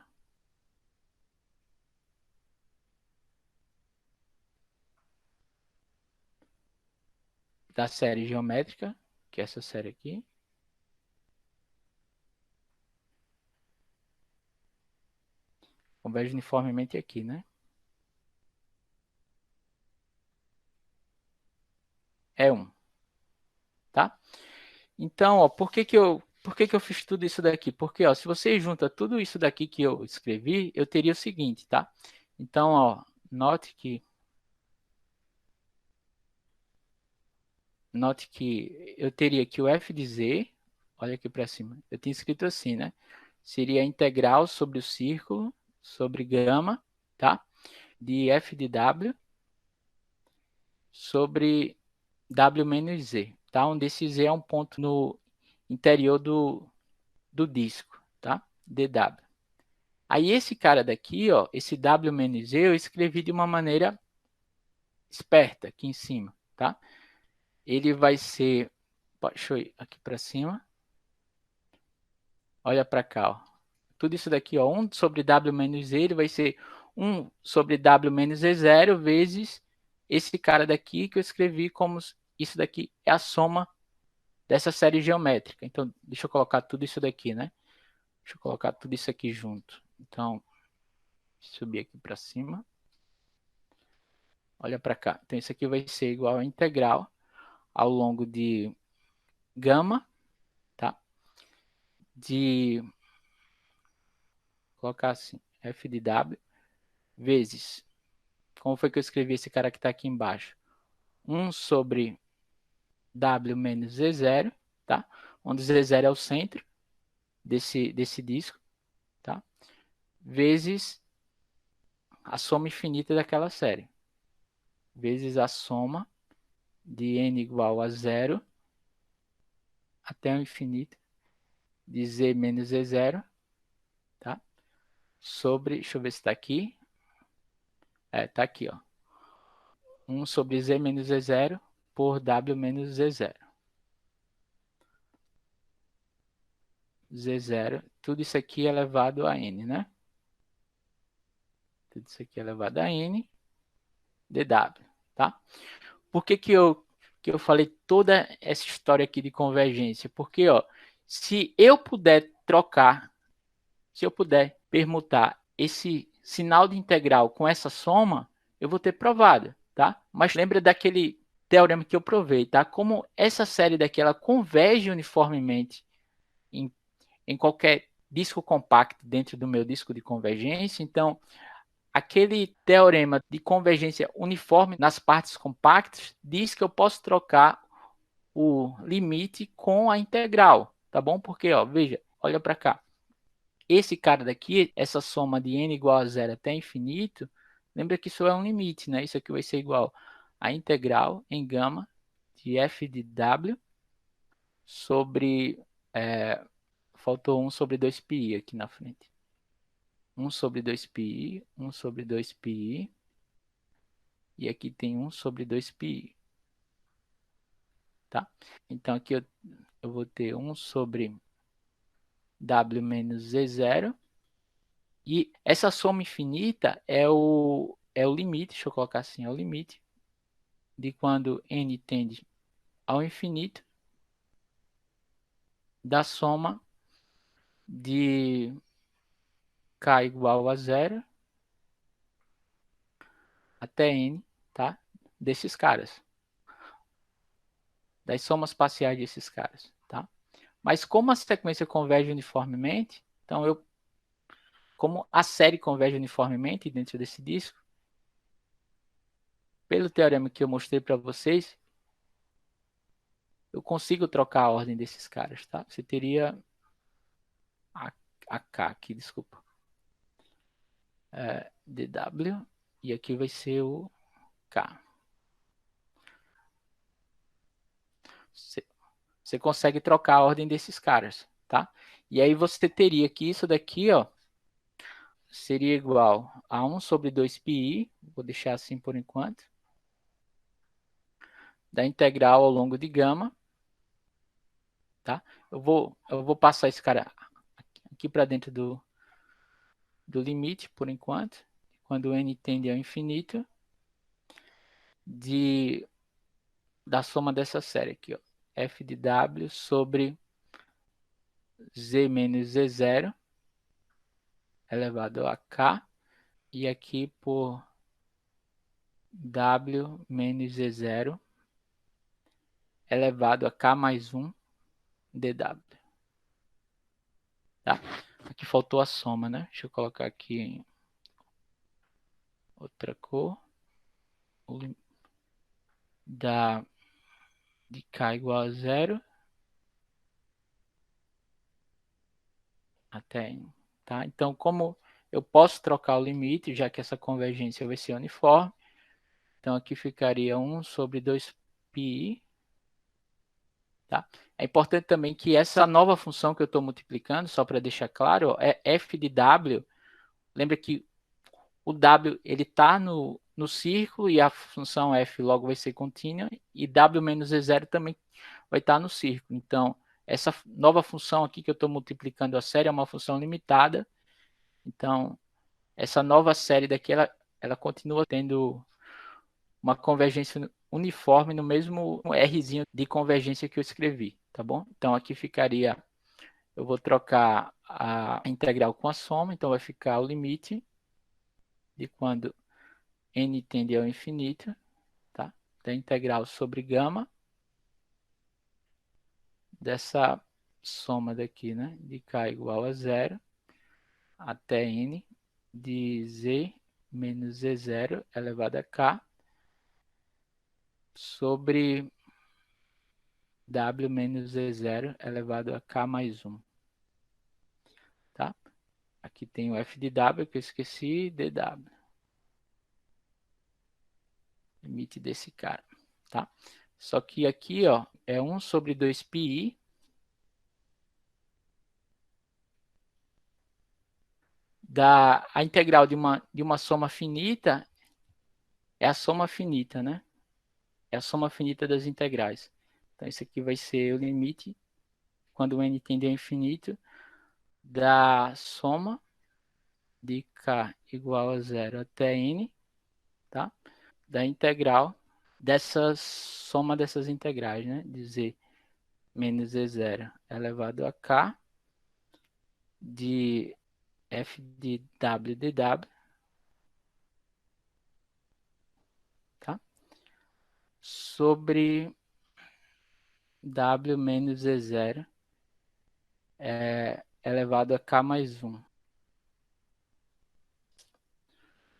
A: da série geométrica, que é essa série aqui, converge uniformemente aqui, né? É 1, tá? Então, ó, por que que eu fiz tudo isso daqui? Porque, ó, se você junta tudo isso daqui que eu escrevi, eu teria o seguinte, tá? Então, ó, note que eu teria aqui o f de z, olha aqui para cima, eu tinha escrito assim, né? Seria a integral sobre o círculo, sobre gama, tá? De f de w sobre w menos z, tá? Onde esse z é um ponto no interior do disco, tá? dw. Aí esse cara daqui, ó, esse w menos z, eu escrevi de uma maneira esperta aqui em cima, tá? Ele vai ser, deixa eu ir aqui para cima, olha para cá, ó. Tudo isso daqui, ó, 1 sobre w menos z, ele vai ser 1 sobre w menos z0 vezes esse cara daqui que eu escrevi como isso daqui é a soma dessa série geométrica. Então, deixa eu colocar tudo isso daqui, né? Deixa eu colocar tudo isso aqui junto. Então, subir aqui para cima. Olha para cá. Então, isso aqui vai ser igual a integral ao longo de gama, tá? De, colocar assim, f de w vezes, como foi que eu escrevi esse cara que está aqui embaixo? 1 sobre w menos z0, tá? Onde z0 é o centro desse disco, tá? Vezes a soma infinita daquela série. Vezes a soma de n igual a 0 até o infinito de z menos z0, tá? Sobre, deixa eu ver se está aqui. Tá aqui, ó. 1 sobre z menos z0 por w menos z0. Z0, tudo isso aqui é elevado a n, né? Tudo isso aqui é elevado a n dw, tá? Por que eu falei toda essa história aqui de convergência? Porque, ó, se eu puder trocar, se eu puder permutar esse sinal de integral com essa soma, eu vou ter provado, tá? Mas lembra daquele teorema que eu provei, tá? Como essa série daqui, ela converge uniformemente em qualquer disco compacto dentro do meu disco de convergência, então aquele teorema de convergência uniforme nas partes compactas diz que eu posso trocar o limite com a integral, tá bom? Porque, ó, veja, olha para cá. Esse cara daqui, essa soma de n igual a zero até infinito, lembra que isso é um limite, né? Isso aqui vai ser igual a integral em gama de f de w sobre... faltou 1 sobre 2πi aqui na frente. 1 sobre 2πi, 1 sobre 2πi. E aqui tem 1 sobre 2πi. Tá? Então aqui eu vou ter 1 sobre w menos z0. E essa soma infinita é o limite, deixa eu colocar assim, é o limite de quando n tende ao infinito da soma de k igual a 0 até n, tá? Desses caras. Das somas parciais desses caras, tá? Mas como a sequência converge uniformemente, então como a série converge uniformemente dentro desse disco, pelo teorema que eu mostrei para vocês, eu consigo trocar a ordem desses caras, tá? Você teria a K aqui, desculpa. dw, e aqui vai ser o K. Você consegue trocar a ordem desses caras, tá? E aí você teria que isso daqui, ó, seria igual a 1 sobre 2πi, vou deixar assim por enquanto, da integral ao longo de gama, tá? Eu vou passar esse cara aqui para dentro do limite por enquanto, quando n tende ao infinito, da soma dessa série aqui, ó, f de w sobre z menos z0 elevado a k, e aqui por w menos z0 elevado a k mais 1 dw. Tá? Aqui faltou a soma, né? Deixa eu colocar aqui em outra cor. De k igual a 0 até n. Tá? Então, como eu posso trocar o limite, já que essa convergência vai ser uniforme, então aqui ficaria 1 sobre 2πi. Tá? É importante também que essa nova função que eu estou multiplicando, só para deixar claro, é f de w. Lembra que o w está no círculo e a função f logo vai ser contínua, e w menos e0 também vai estar no círculo. Então, essa nova função aqui que eu estou multiplicando a série é uma função limitada. Então, essa nova série daqui, ela continua tendo uma convergência uniforme no mesmo Rzinho de convergência que eu escrevi, tá bom? Então, aqui ficaria, eu vou trocar a integral com a soma, então vai ficar o limite de quando n tende ao infinito, tá? Da integral sobre gama dessa soma daqui, né? De k igual a 0 até n de z menos z0 elevado a k sobre w menos z0 elevado a k mais 1. Tá? Aqui tem o f de w que eu esqueci, dw. Limite desse cara. Tá? Só que aqui, ó, é 1 sobre 2πi a integral de uma soma finita é a soma finita, né? É a soma finita das integrais. Então, isso aqui vai ser o limite, quando o n tende ao infinito, da soma de k igual a 0 até n, tá? Da integral dessa soma dessas integrais, né? De z menos z0 elevado a k de f de w dw, tá? Sobre w menos z0 elevado a k mais 1.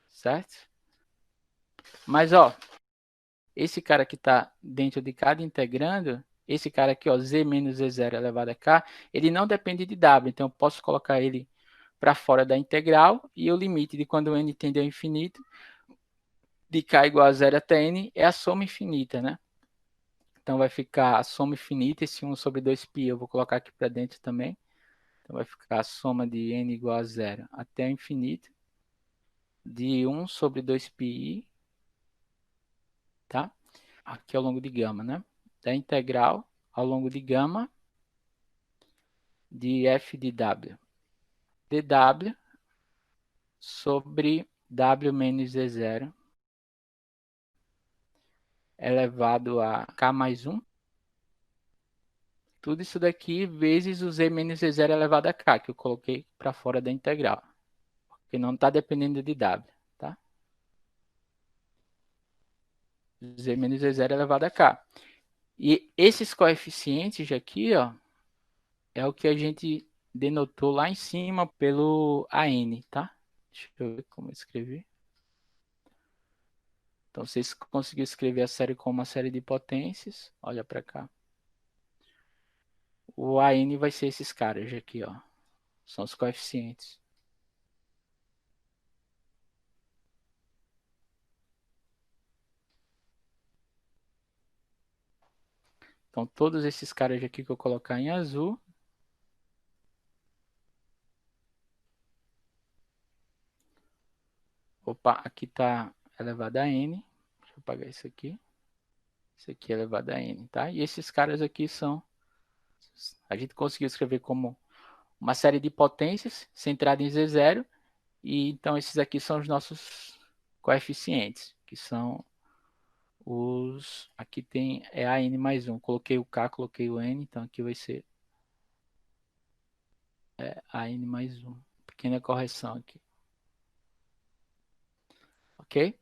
A: Certo? Mas, ó, esse cara que está dentro de cada integrando, esse cara aqui, ó, z menos z0 elevado a k, ele não depende de w, então eu posso colocar ele para fora da integral, e o limite de quando n tende ao infinito, de k igual a 0 até n, é a soma infinita, né? Então vai ficar a soma infinita, esse 1 sobre 2π eu vou colocar aqui para dentro também. Então vai ficar a soma de n igual a zero até o infinito de 1 sobre 2πi, tá? Aqui ao longo de gama, né? Da integral ao longo de gama de f de w. dw sobre w menos z0 elevado a k mais 1. Tudo isso daqui vezes o z menos z0 elevado a k, que eu coloquei para fora da integral. Porque não está dependendo de w, tá? Z menos z0 elevado a k. E esses coeficientes aqui, ó, é o que a gente denotou lá em cima pelo AN, tá? Deixa eu ver como eu escrevi. Então, vocês conseguiram escrever a série como uma série de potências. Olha para cá. O AN vai ser esses caras aqui, ó. São os coeficientes. Então, todos esses caras aqui que eu colocar em azul. Opa, aqui está elevado a n. Deixa eu apagar isso aqui. Isso aqui é elevado a n, tá? E esses caras aqui são... A gente conseguiu escrever como uma série de potências centrada em Z0. E então esses aqui são os nossos coeficientes, que são os... Aqui tem a n mais 1. Coloquei o k, coloquei o n, então aqui vai ser a n mais 1. Pequena correção aqui. Ok?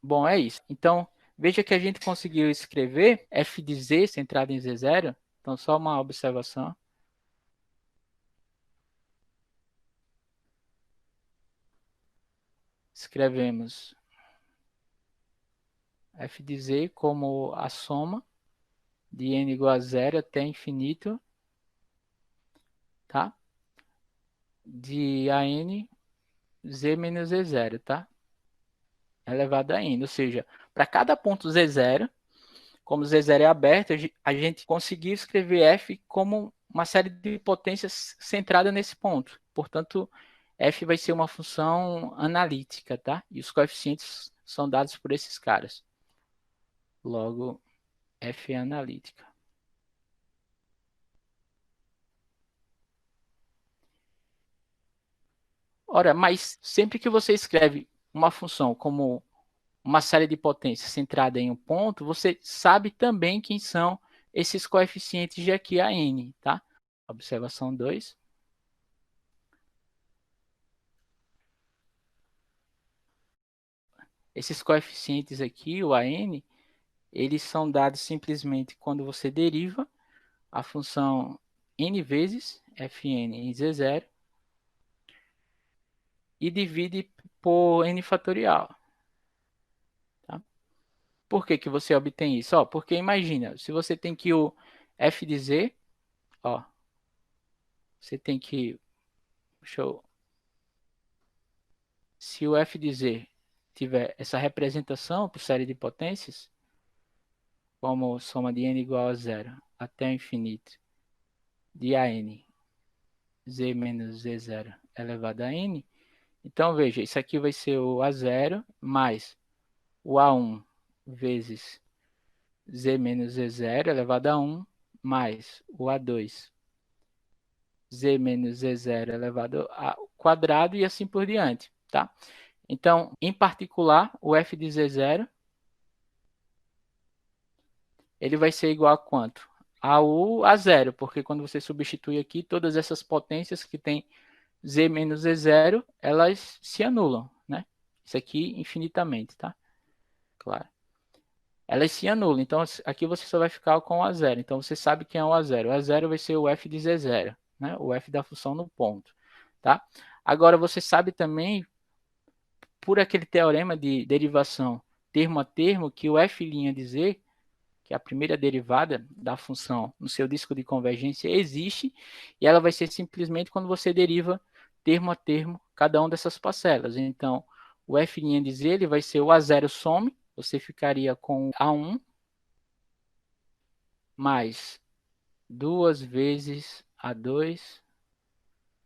A: Bom, é isso. Então, veja que a gente conseguiu escrever f de z centrado em z0. Então, só uma observação. Escrevemos f de z como a soma de n igual a 0 até infinito, tá? De an z menos z0, tá? Elevado a n. Ou seja, para cada ponto z0, como z0 é aberto, a gente conseguiu escrever f como uma série de potências centrada nesse ponto. Portanto, f vai ser uma função analítica, tá? E os coeficientes são dados por esses caras. Logo, f é analítica. Ora, mas sempre que você escreve uma função como uma série de potências centrada em um ponto, você sabe também quem são esses coeficientes de aqui a n, tá? Observação 2. Esses coeficientes aqui, o AN, eles são dados simplesmente quando você deriva a função n vezes fn em z0 e divide por n fatorial. Tá? Por que que você obtém isso? Ó, porque imagina, se você tem que o f de z, ó, você tem que, se o f de z tiver essa representação por série de potências, como soma de n igual a 0 até o infinito de an z menos z0 elevado a n, então veja, isso aqui vai ser o a0 mais o a1 vezes z menos z0 elevado a 1 mais o a2 z menos z0 elevado ao quadrado e assim por diante, tá? Então, em particular, o f de z0 ele vai ser igual a quanto? A zero, porque quando você substitui aqui, todas essas potências que tem z menos z0, elas se anulam, né? Isso aqui infinitamente, tá? Claro. Elas se anulam, então aqui você só vai ficar com o a0. Então você sabe quem é o a0. O a0 vai ser o f de z0, né? O f da função no ponto, tá? Agora você sabe também, por aquele teorema de derivação termo a termo, que o f' de z, que é a primeira derivada da função no seu disco de convergência, existe, e ela vai ser simplesmente quando você deriva termo a termo cada uma dessas parcelas. Então, o f' de z ele vai ser o a0 some, você ficaria com a1 mais 2 vezes A2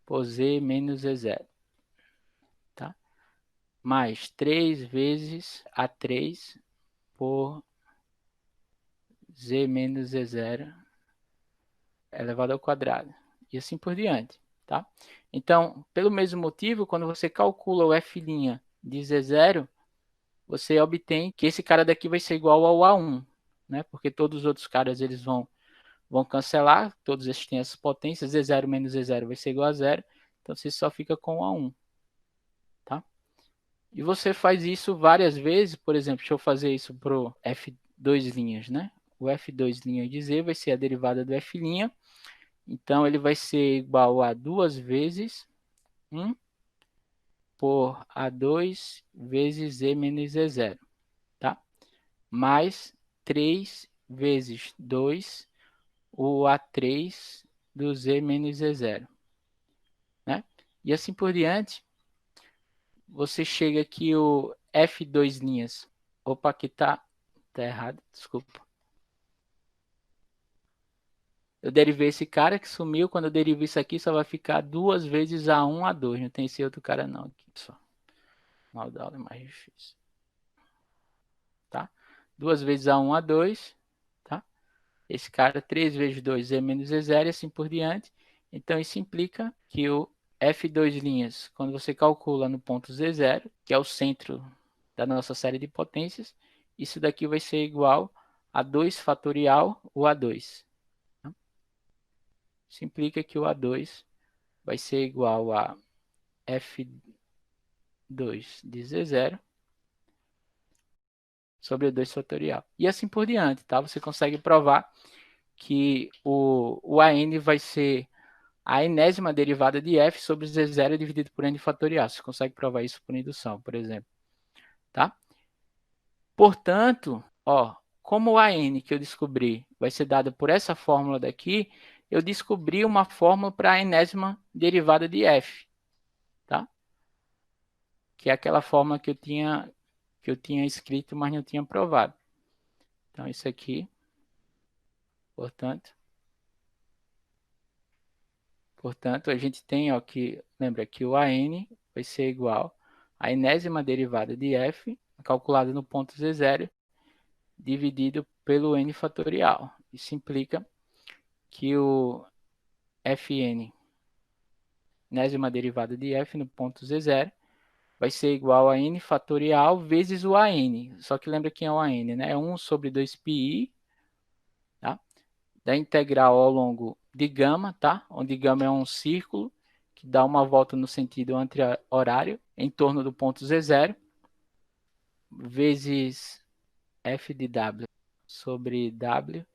A: por Z menos Z0, tá? Mais 3 vezes A3 por Z menos Z0 elevado ao quadrado. E assim por diante, tá? Então, pelo mesmo motivo, quando você calcula o f' de Z0, você obtém que esse cara daqui vai ser igual ao A1, né? Porque todos os outros caras eles vão cancelar, todos esses têm as potências, Z0 menos Z0 vai ser igual a zero, então você só fica com o A1, tá? E você faz isso várias vezes, por exemplo, deixa eu fazer isso pro F2', né? O F2' de Z vai ser a derivada do F', então ele vai ser igual a 2 vezes 1 por A2 vezes Z menos Z0, tá? Mais 3 vezes 2 o A3 do Z menos Z0, né? E assim por diante, você chega aqui o F2'. Opa, aqui tá errado, desculpa. Eu derivei esse cara que sumiu, quando eu derivo isso aqui só vai ficar 2 vezes A1, A2, não tem esse outro cara não aqui, pessoal. Mal da aula é mais difícil, tá? 2 vezes A1, A2, tá? Esse cara 3 vezes 2 é menos E0 e assim por diante. Então isso implica que o F2', quando você calcula no ponto Z0, que é o centro da nossa série de potências, isso daqui vai ser igual a 2 fatorial o A2. Tá? Isso implica que o A2 vai ser igual a F2 de Z0 sobre o 2 fatorial. E assim por diante, tá? Você consegue provar que o AN vai ser a enésima derivada de f sobre z0 dividido por n fatorial. Você consegue provar isso por indução, por exemplo. Tá? Portanto, ó, como o AN que eu descobri vai ser dado por essa fórmula daqui, eu descobri uma fórmula para a enésima derivada de f. Tá? Que é aquela fórmula que eu tinha escrito, mas não tinha provado. Então, isso aqui, portanto, a gente tem, ó, que, lembra que o AN vai ser igual à enésima derivada de f, calculada no ponto Z0, dividido pelo n fatorial. Isso implica que o Fn, enésima derivada de f no ponto Z0, vai ser igual a n fatorial vezes o AN. Só que lembra quem é o AN, né? É 1 sobre 2πi, tá? Da integral ao longo de gama, tá? Onde gama é um círculo que dá uma volta no sentido anti-horário em torno do ponto Z0, vezes f de w sobre w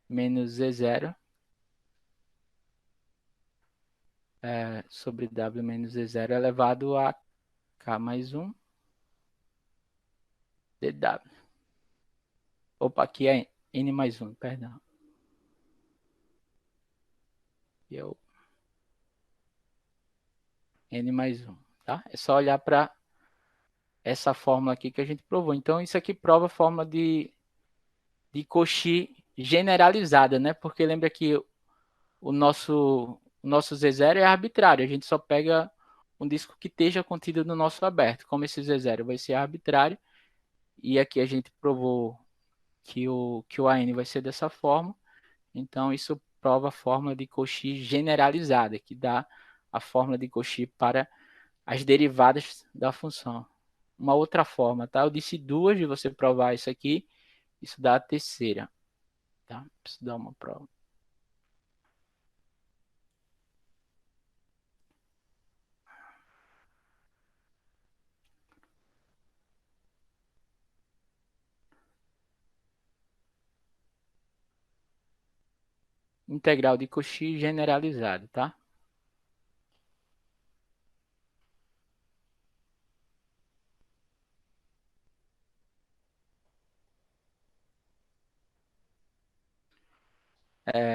A: menos Z0 sobre w menos Z0 elevado a k mais 1 dw. Opa, aqui é n mais 1, perdão. E é o n mais 1, tá? É só olhar para essa fórmula aqui que a gente provou. Então, isso aqui prova a fórmula de Cauchy generalizada, né? Porque lembra que o nosso Z0 é arbitrário, a gente só pega um disco que esteja contido no nosso aberto. Como esse Z0 vai ser arbitrário, e aqui a gente provou que o AN vai ser dessa forma, então isso prova a fórmula de Cauchy generalizada, que dá a fórmula de Cauchy para as derivadas da função. Uma outra forma, tá? Eu disse duas de você provar isso aqui, isso dá a terceira, tá? Preciso dar uma prova. Integral de Cauchy generalizado, tá?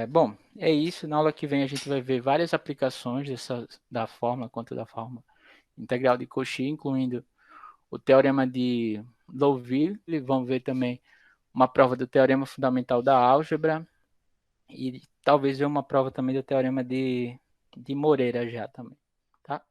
A: Bom, é isso. Na aula que vem a gente vai ver várias aplicações da fórmula quanto da fórmula integral de Cauchy, incluindo o teorema de Liouville. Vamos ver também uma prova do teorema fundamental da álgebra e talvez uma prova também do teorema de Moreira já também, tá?